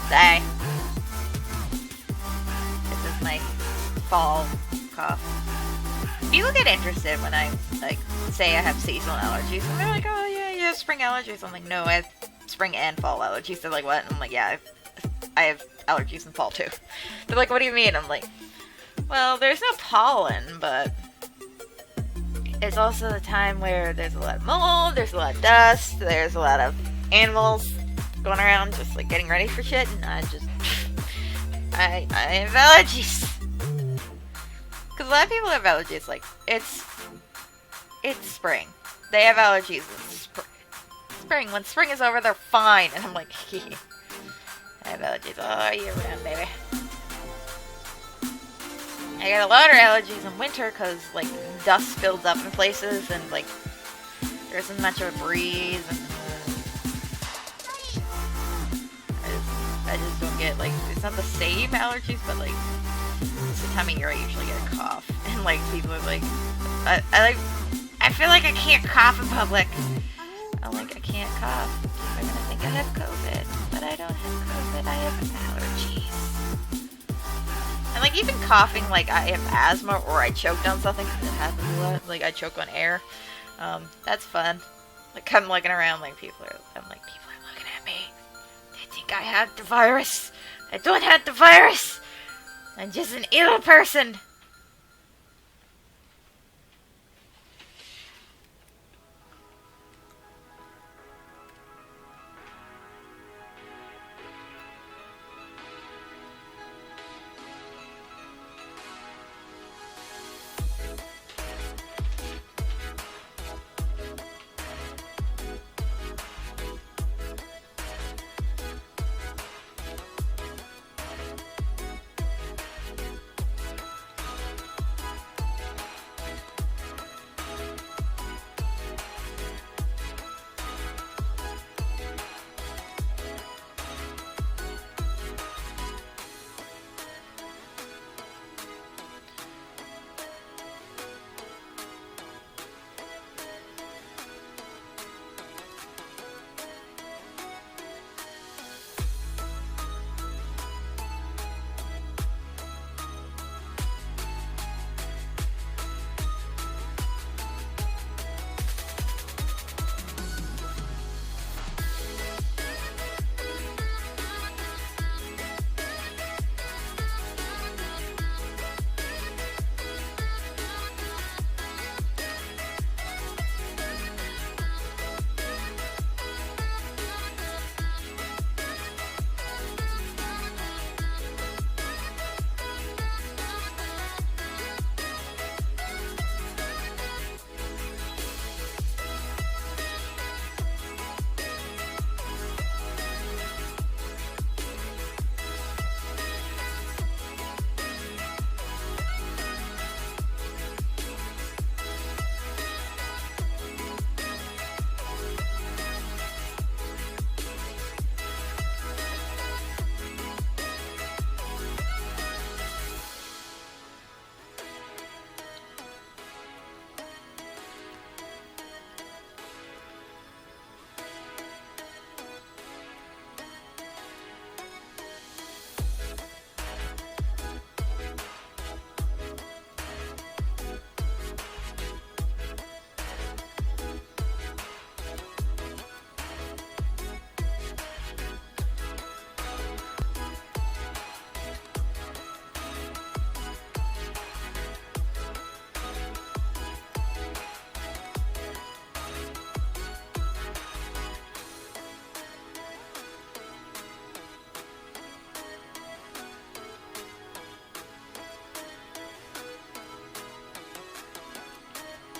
Sorry. This is my fall cough. People get interested when I like say I have seasonal allergies, and they're like, "Oh yeah, you have spring allergies." I'm like, "No, I have spring and fall allergies." They're like, "What?" And I'm like, "Yeah, I have allergies in fall too." They're like, "What do you mean?" I'm like, "Well, there's no pollen, but it's also the time where there's a lot of mold, there's a lot of dust, there's a lot of animals going around just like getting ready for shit, and I have allergies." Because a lot of people have allergies, like, it's spring. They have allergies in spring. When spring is over, they're fine. And I'm like, I have allergies all year round, baby. I get a lot of allergies in winter because, like, dust builds up in places and, like, there isn't much of a breeze and I just don't get, like, it's not the same allergies, but, like, it's the time of year I usually get a cough. And, like, people are like, I feel like I can't cough in public. I'm like, I can't cough. People are gonna think I have COVID, but I don't have COVID, I have allergies. And, like, even coughing, like, I have asthma or I choked on something, because it happens a lot. Like, I choke on air. That's fun. Like, I'm looking around, like, people are looking at me. They think I have the virus. I don't have the virus. I'm just an ill person.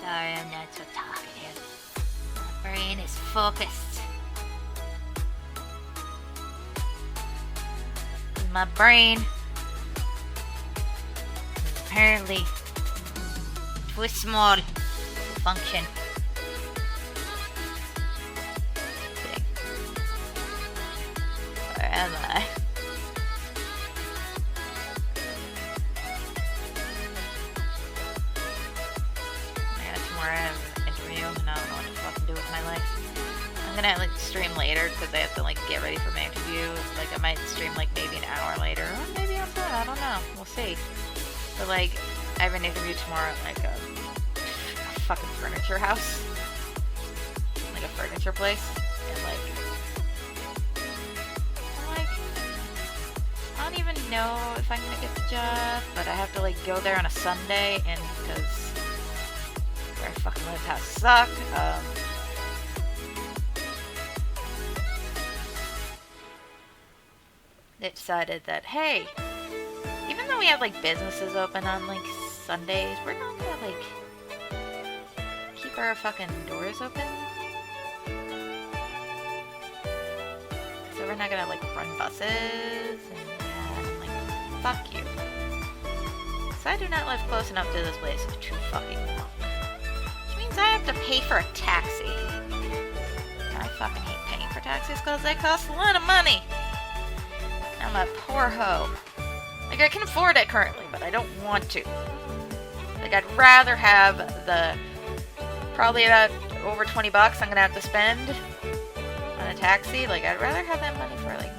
Sorry, I'm not so talkative. My brain is focused. My brain is apparently too small to function. Okay. Where am I? Tomorrow I have an interview and I don't know what to fucking do with my life. I'm gonna like stream later because I have to like get ready for my interview. Like I might stream like maybe an hour later, or maybe outside. I don't know. We'll see. But like I have an interview tomorrow at like a fucking furniture house, like a furniture place, and like I don't even know if I'm gonna get the job, but I have to like go there on a Sunday, and because where I fucking live has sucked. They decided that, hey, even though we have like businesses open on like Sundays, we're not gonna like keep our fucking doors open. So we're not gonna like run buses, and I'm like, fuck you. So I do not live close enough to this place to fucking walk. Which means I have to pay for a taxi. I fucking hate paying for taxis because they cost a lot of money. I'm a poor hoe. Like, I can afford it currently, but I don't want to. Like, I'd rather have the probably about over 20 bucks I'm gonna have to spend on a taxi. Like, I'd rather have that money for, like,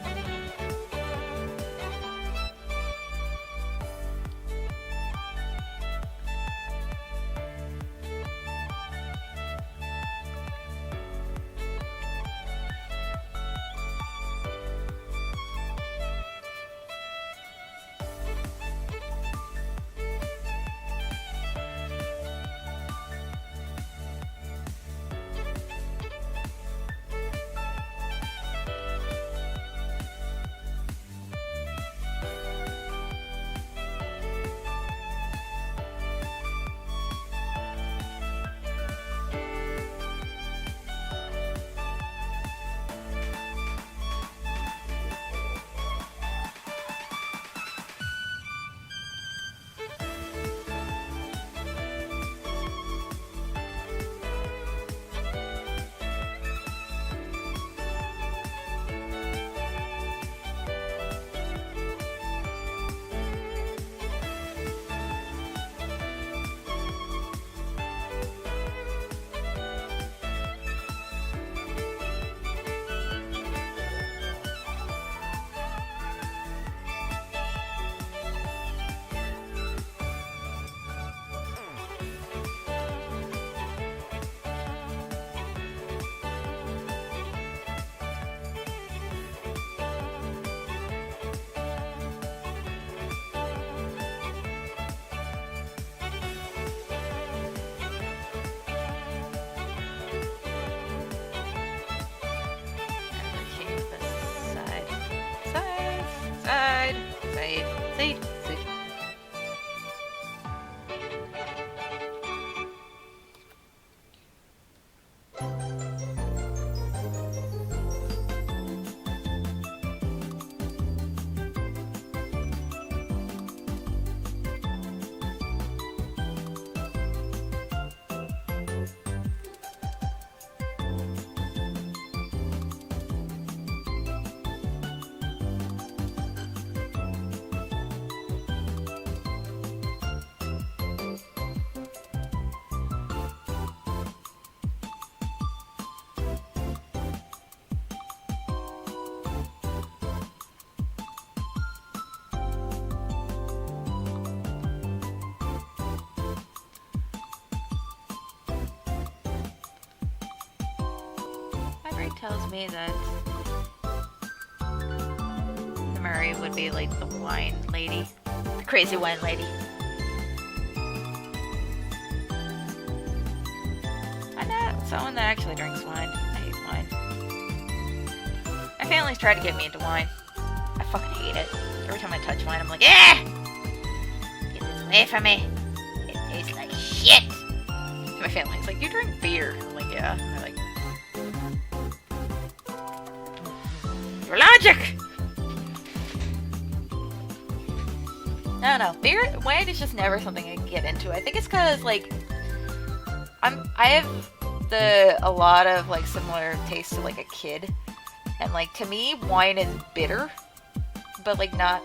side. Tells me that Murray would be like the wine lady, the crazy wine lady. I'm not someone that actually drinks wine. I hate wine. My family's tried to get me into wine. I fucking hate it. Every time I touch wine, I'm like, yeah, get this away from me. It tastes like shit. My family's like, you drink beer. I'm like, yeah. And they're like, your logic! I don't know. Beer, wine is just never something I can get into. I think it's because, like, I have a lot of, like, similar tastes to, like, a kid. And, like, to me, wine is bitter. But, like, not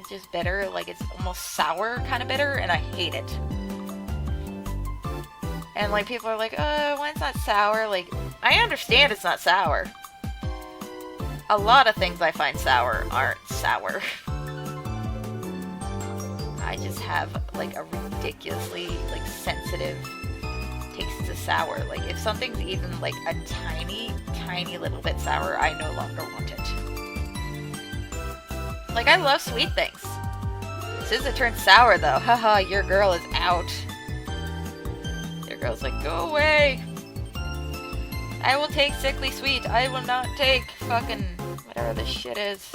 just bitter. Like, it's almost sour kind of bitter, and I hate it. And, like, people are like, wine's not sour. Like, I understand it's not sour. A lot of things I find sour aren't sour. I just have, like, a ridiculously, like, sensitive taste to sour. Like, if something's even, like, a tiny, tiny little bit sour, I no longer want it. Like, I love sweet things. As soon as it turns sour, though, haha, your girl is out. Your girl's like, go away. I will take sickly sweet. I will not take fucking whatever this shit is.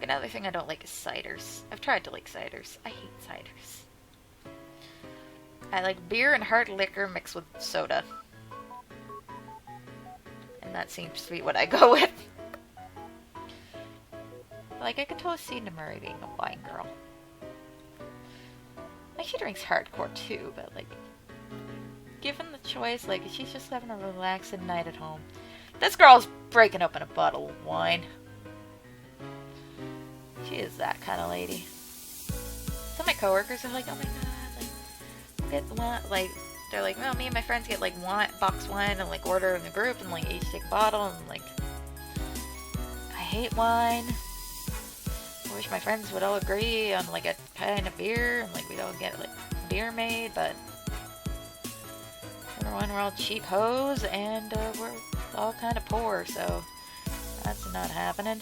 another thing I don't like is ciders. I've tried to like ciders. I hate ciders. I like beer and hard liquor mixed with soda. And that seems to be what I go with. Like, I could totally see Namuri being a wine girl. Like, she drinks hardcore too, but like, given the choice, like, she's just having a relaxing night at home. This girl's breaking open a bottle of wine. She is that kind of lady. Some of my coworkers are like, oh my god, like, we'll get wine. Like, they're like, well, me and my friends get like box wine and like order in the group and like each take a bottle, and like, I hate wine. I wish my friends would all agree on like a kind of beer, and like we'd all get like beer made, but number one, we're all cheap hoes, and we're all kind of poor, so that's not happening.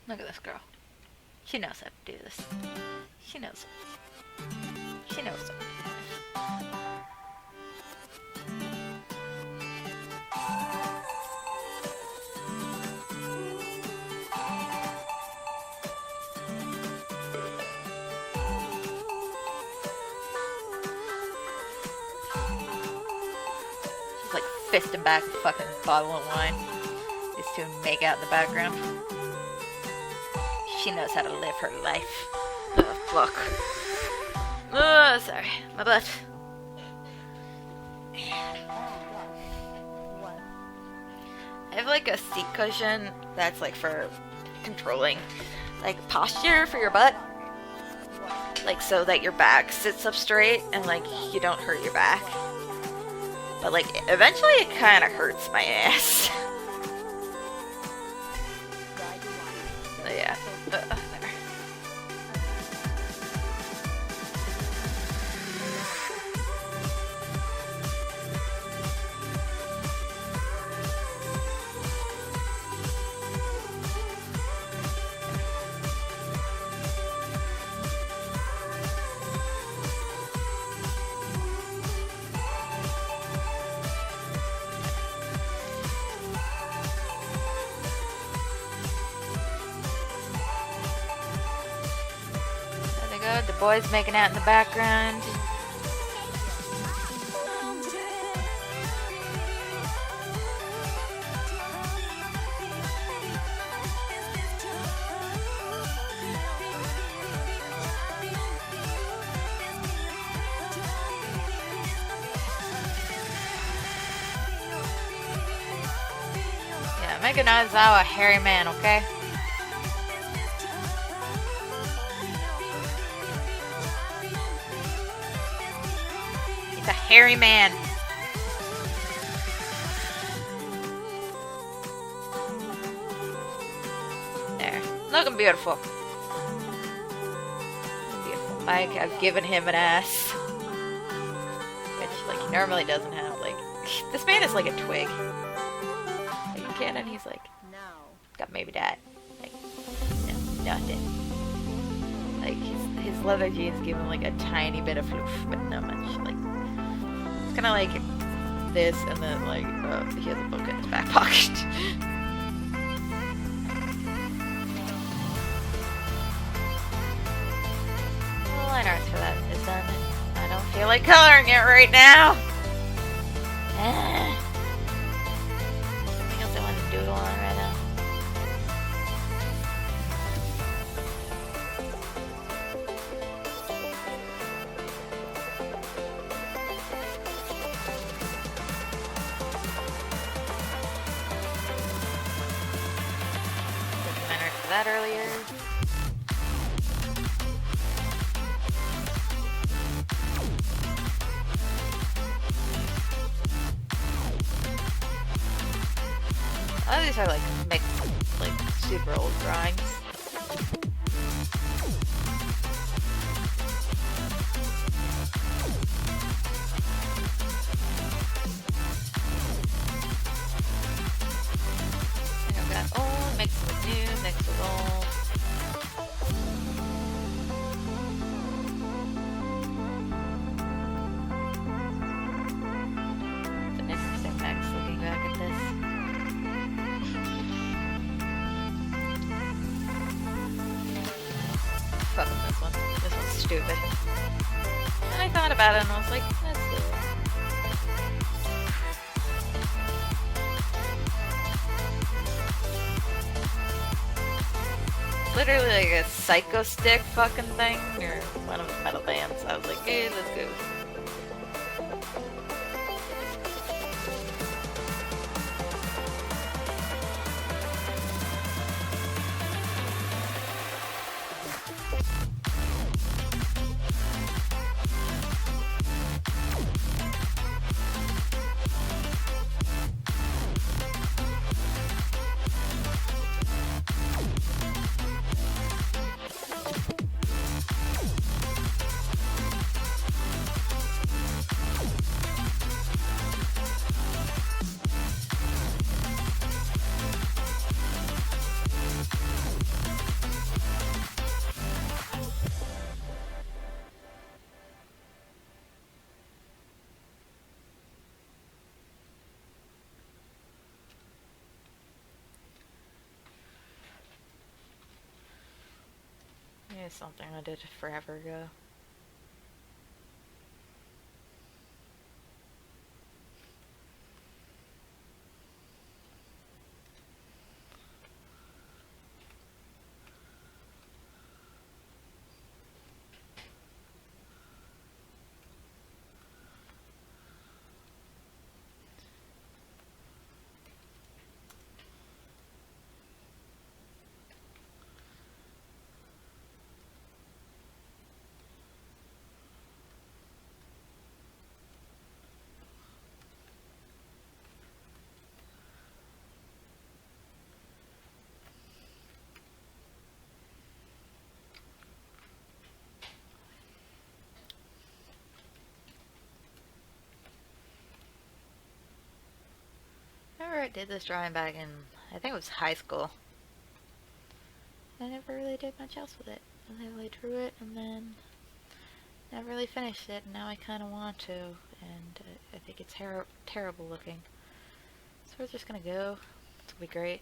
Look at this girl. She knows how to do this. She knows it. She knows it. She's like fisting back a fucking bottle of wine. These two make out in the background. She knows how to live her life. Oh, fuck. Oh, sorry. My butt. I have like a seat cushion that's like for controlling like posture for your butt. Like so that your back sits up straight and like you don't hurt your back. But like eventually it kind of hurts my ass. So yeah. There. The boys making out in the background. Yeah, Mega Nazawa, a hairy man, okay? He's a hairy man. Looking beautiful. Beautiful Mike. I've given him an ass. Which, like, he normally doesn't have. Like, this man is like a twig. Like, in canon, he's like, got maybe that. Like, no, nothing. Like, his leather jeans give him like a tiny bit of floof, but not much. Like, it's kind of like this, and then, like, he has a book in his back pocket. Line art for that is done. I don't feel like coloring it right now. Something else I want to doodle on right now. Did line art for that earlier. A lot of these are like mixed, like super old drawings. I've got old, mixed with new, mixed with old. It's an interesting mix looking back at this. Fuck this one. This one's stupid. And I thought about it and I was like, let's do it. Literally like a Psycho Stick fucking thing, or one of the metal bands. I was like, hey, let's go. Here's something I did forever ago. I did this drawing back in, I think it was high school. I never really did much else with it. I really drew it and then never really finished it, and now I kind of want to, and I think it's terrible looking. So we're just gonna go. It's gonna be great.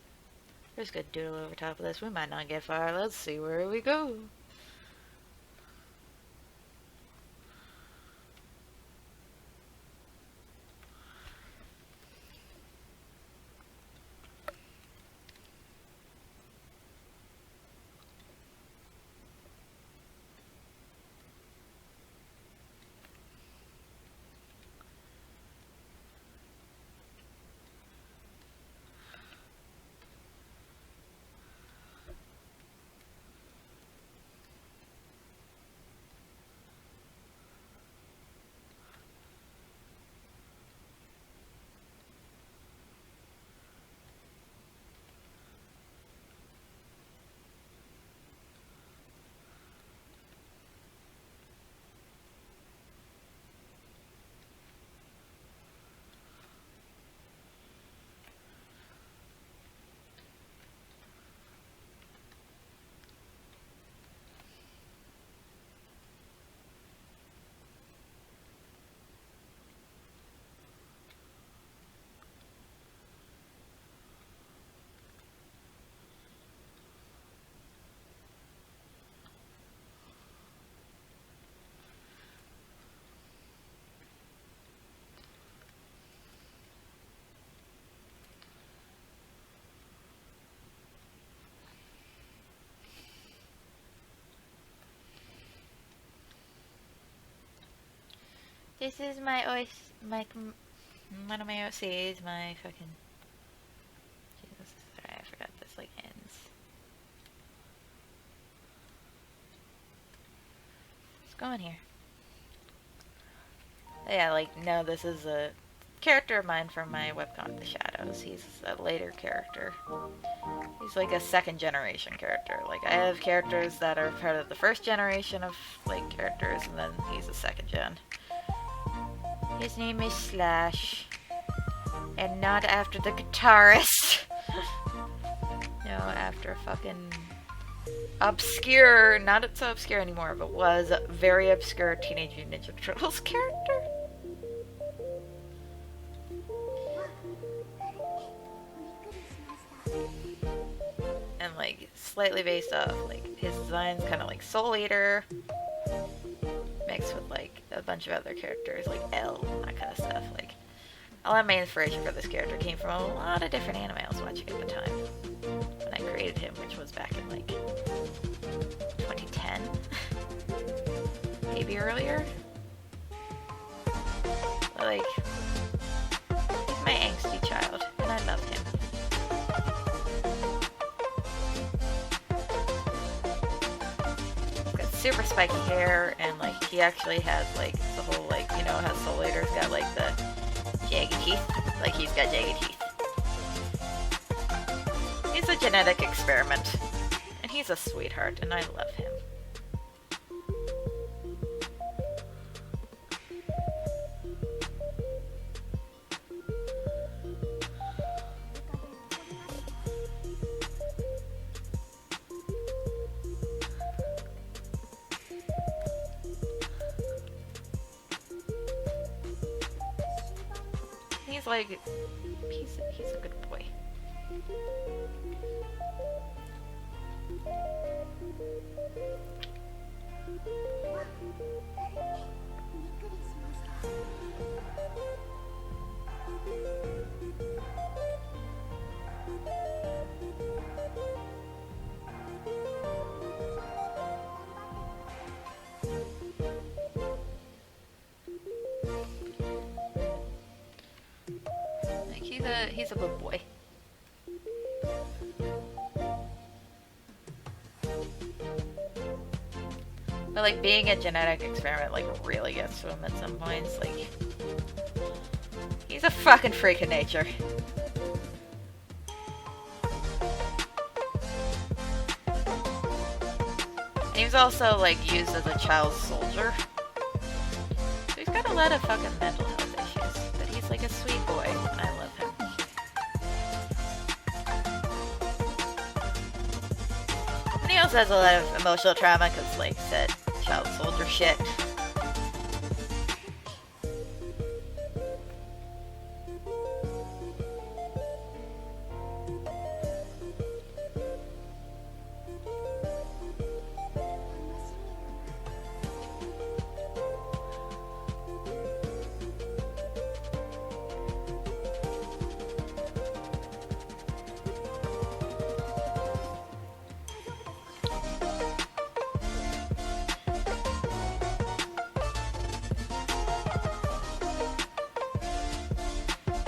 We're just gonna doodle over top of this. We might not get far. Let's see where we go. This is my one of my OCs, my fucking... Jesus, sorry, I forgot this, like, ends. What's going here? Yeah, like, no, this is a character of mine from my webcomic, The Shadows. He's a later character. He's like a second generation character. Like, I have characters that are part of the first generation of, like, characters, and then he's a second gen. His name is Slash. And not after the guitarist. No, after fucking obscure, not so obscure anymore, but was very obscure Teenage Mutant Ninja Turtles character. And like slightly based off, like his design's kind of like Soul Eater mixed with like a bunch of other characters like L and that kind of stuff. Like a lot of my inspiration for this character came from a lot of different anime I was watching at the time when I created him, which was back in like 2010, maybe earlier. But, like, he's my angsty child, and I love him. He's got super spiky hair, and like he actually has like the whole like, you know how Soul Eater's got like the jagged teeth? Like he's got jagged teeth. He's a genetic experiment, and he's a sweetheart, and I love him. He's like, he's a good boy. Like he's a good boy. But like being a genetic experiment like really gets to him at some points. Like he's a fucking freak of nature. And he was also like used as a child soldier. So he's got a lot of fucking mental health issues. But he's like a sweet boy, and I love him. And he also has a lot of emotional trauma because, like I said, child soldier shit.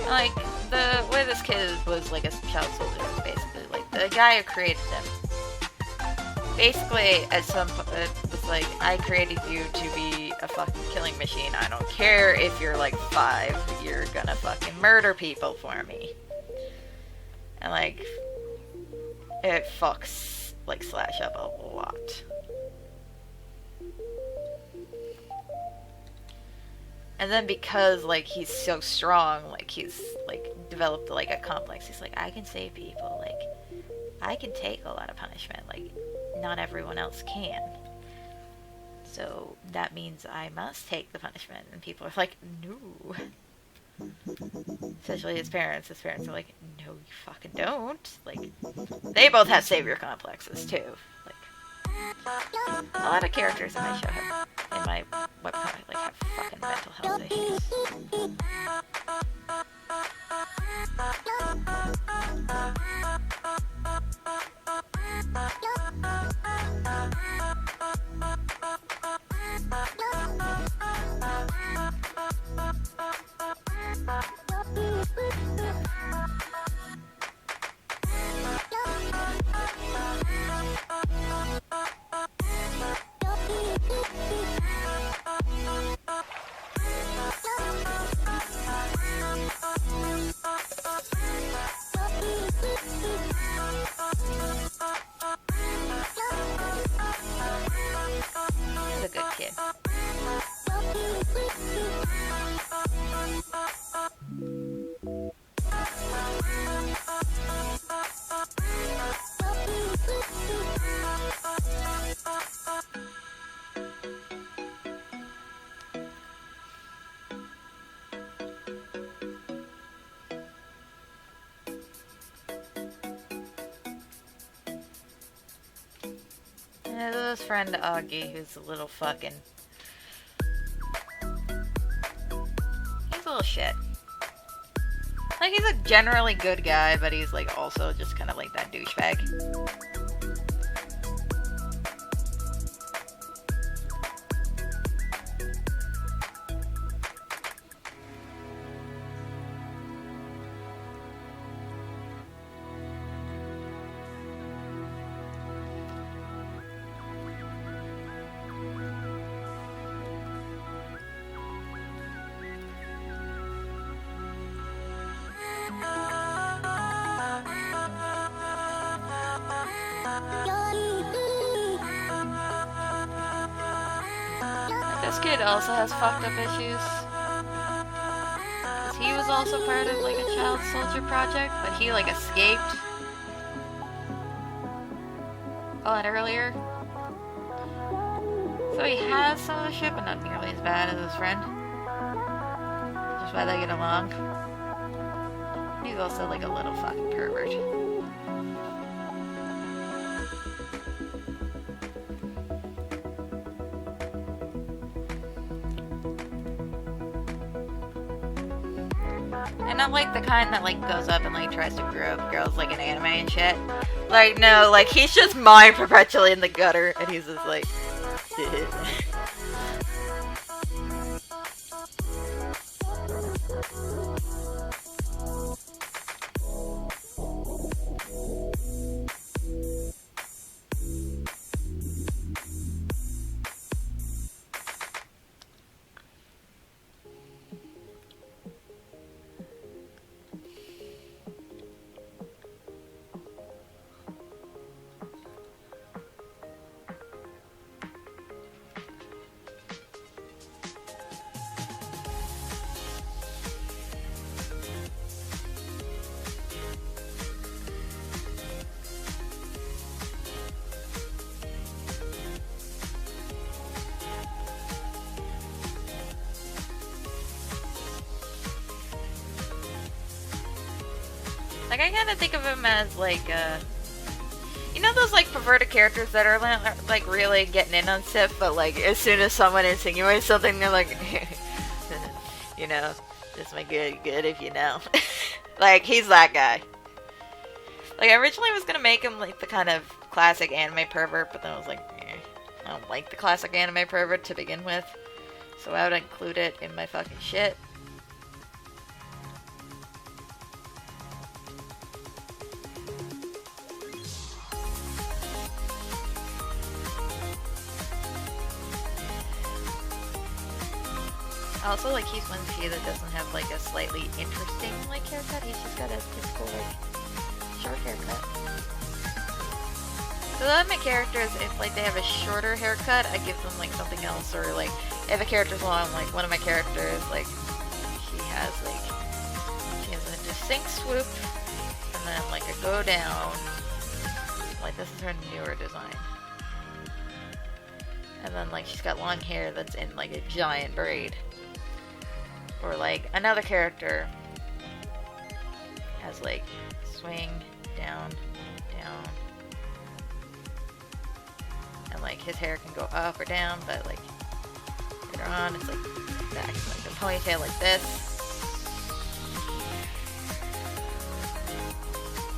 Like, the way this kid was like a child soldier was basically like the guy who created him. Basically, at some point, it was like, I created you to be a fucking killing machine. I don't care if you're like 5, you're gonna fucking murder people for me. And like, it fucks like Slash up a lot. And then because, like, he's so strong, like, he's, like, developed, like, a complex. He's like, I can save people. Like, I can take a lot of punishment. Like, not everyone else can. So, that means I must take the punishment. And people are like, no. Especially his parents. His parents are like, no, you fucking don't. Like, they both have savior complexes, too. Like, a lot of characters in my show have, in my webcomic, like, have fucking mental health issues. And there's his friend Augie, who's a little fucking... He's a little shit. Like, he's a generally good guy, but he's, like, also just kind of like that douchebag. This kid also has fucked up issues. Cause he was also part of like a child soldier project, but he like escaped a lot earlier. So he has some of the shit, but not nearly as bad as his friend. Just why they get along. He's also like a little fucking pervert. And I'm like the kind that like goes up and like tries to grow up girls like in anime and shit. Like no, like he's just mine perpetually in the gutter and he's just like like I kind of think of him as like you know those like perverted characters that are like really getting in on stuff, but like as soon as someone insinuates something, they're like, you know, this might be good if you know. Like he's that guy. Like I originally was gonna make him like the kind of classic anime pervert, but then I was like, I don't like the classic anime pervert to begin with, so I would include it in my fucking shit. Also, like, he's one few that doesn't have, like, a slightly interesting, like, haircut. He's just got a typical, like, short haircut. So a lot of my characters, if, like, they have a shorter haircut, I give them, like, something else. Or, like, if a character's long, like, one of my characters, like, she has a distinct swoop, and then, like, a go down. Like, this is her newer design. And then, like, she's got long hair that's in, like, a giant braid. Or like another character has like swing, down, down. And like his hair can go up or down, but like later on it's like back like a ponytail like this.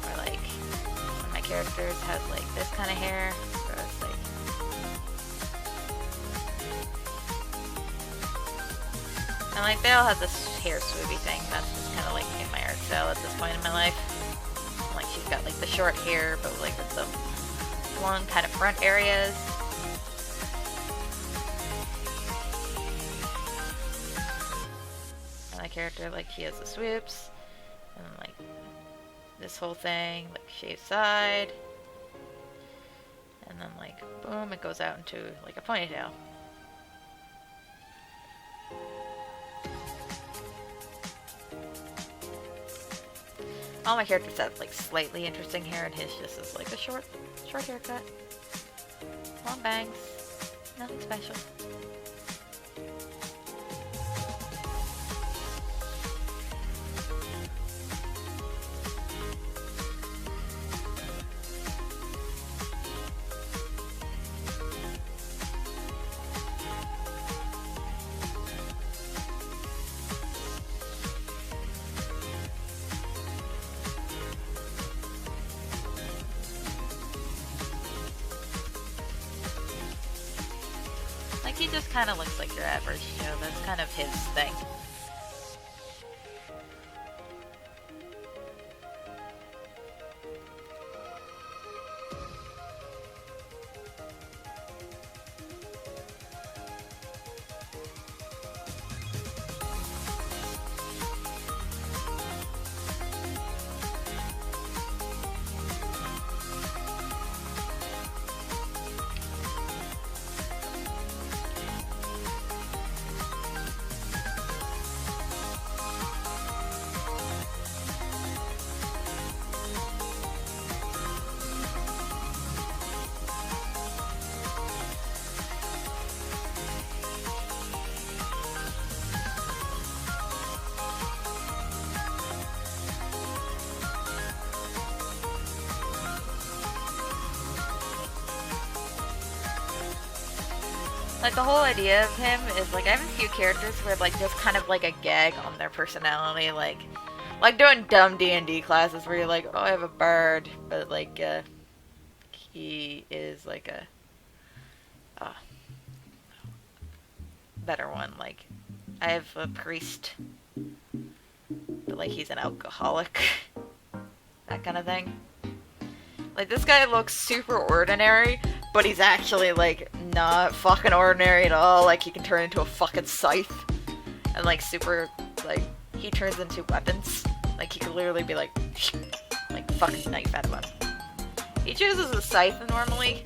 Or like one of my characters has like this kind of hair. So it's like and like they all have this hair swoopy thing. That's just kind of like in my art style at this point in my life. And, like she's got like the short hair, but like with the long kind of front areas. And my character, like she has the swoops, and then, like this whole thing, like shaved side, and then like boom, it goes out into like a ponytail. All my characters have like slightly interesting hair, and his just is like a short haircut. Long bangs. Nothing special. he just kind of looks like your average Joe. That's kind of his thing. Like, the whole idea of him is, like, I have a few characters where, like, just kind of, like, a gag on their personality, like doing dumb D&D classes where you're like, oh, I have a bard, but, like, he is, like, a better one, like, I have a priest, but, like, he's an alcoholic, that kind of thing. Like, this guy looks super ordinary, but he's actually, like, not fucking ordinary at all. Like, he can turn into a fucking scythe. And, like, super, like, he turns into weapons. Like, he could literally be, like fucking knife out of him. He chooses a scythe normally.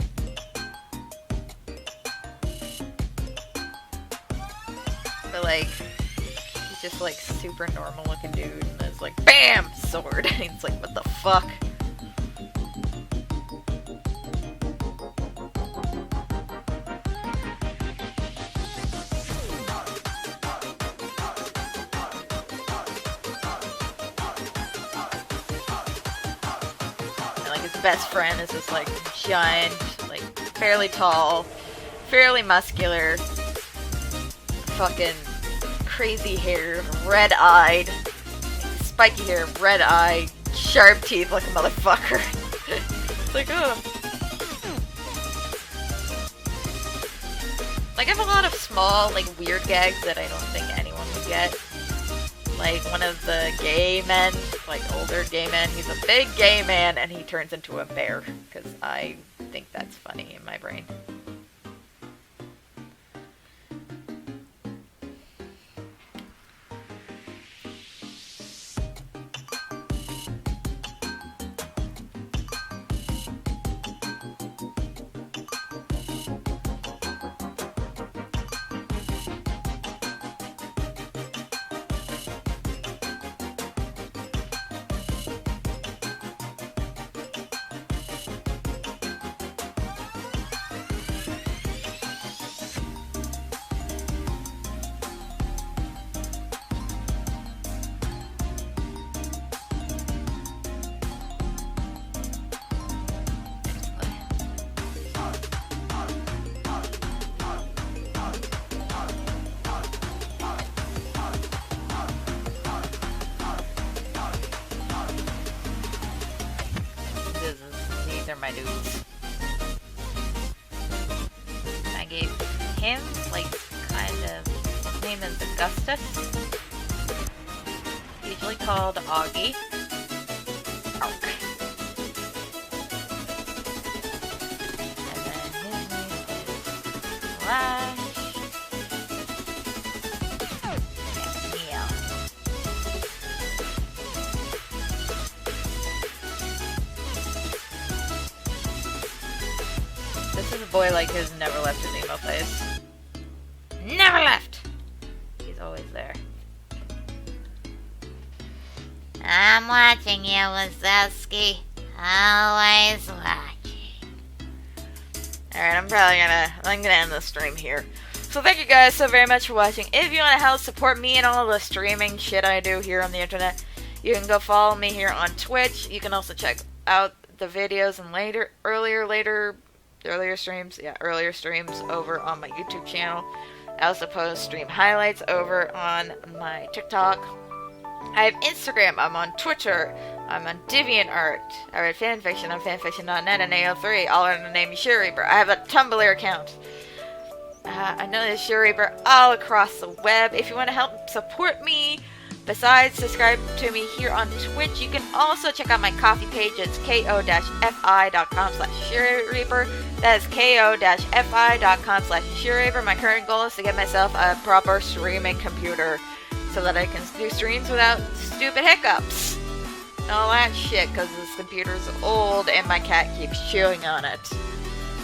But, like, he's just, like, super normal looking dude. And it's like, BAM! Sword. And he's like, what the fuck? Best friend is this, like, giant, like, fairly tall, fairly muscular, fucking crazy hair, red-eyed, spiky hair, red-eyed, sharp teeth like a motherfucker. It's like, oh. Like, I have a lot of small, like, weird gags that I don't think anyone would get. Like, one of the gay men, like, older gay men, he's a big gay man, and he turns into a bear, because I think that's funny in my brain. They're my dudes. I gave him, like, kind of, his name is Augustus. Usually called Augie. Ark. And then his name is Flash. This is a boy like who's never left his emo phase. Never left! He's always there. I'm watching you, Wazowski. Always watching. Alright, I'm gonna end the stream here. So thank you guys so very much for watching. If you want to help support me and all the streaming shit I do here on the internet, you can go follow me here on Twitch. You can also check out the videos and earlier streams over on my YouTube channel. I also post stream highlights over on my TikTok. I have Instagram, I'm on Twitter, I'm on DeviantArt, I write fanfiction on fanfiction.net and AO3, all under the name Yashiroreaper. I have a Tumblr account. I know there's Yashiroreaper all across the web. If you want to help support me, besides subscribe to me here on Twitch, you can also check out my Kofi page. It's ko-fi.com/Yashiroreaper. That is ko-fi.com/Yashiroreaper. My current goal is to get myself a proper streaming computer so that I can do streams without stupid hiccups and all that shit, because this computer's old and my cat keeps chewing on it.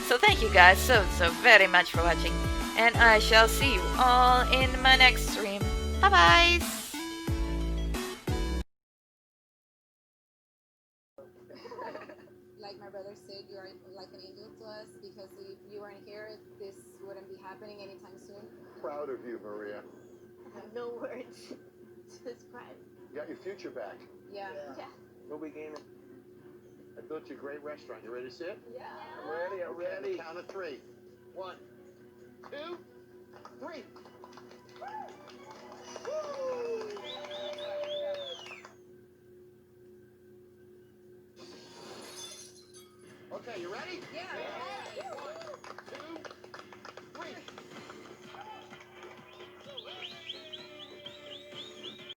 So thank you guys so very much for watching, and I shall see you all in my next stream. Bye bye. Like my brother said, you are like an angel to us, because if you weren't here, this wouldn't be happening anytime soon. Proud of you, Maria. I have no words to describe. You got your future back. Yeah. We'll be gaming. I built you a great restaurant. You ready to sit? Yeah. I'm ready. I'm ready. Count of 3. 1, 2, 3. Okay, you ready? Yeah. 1, 2.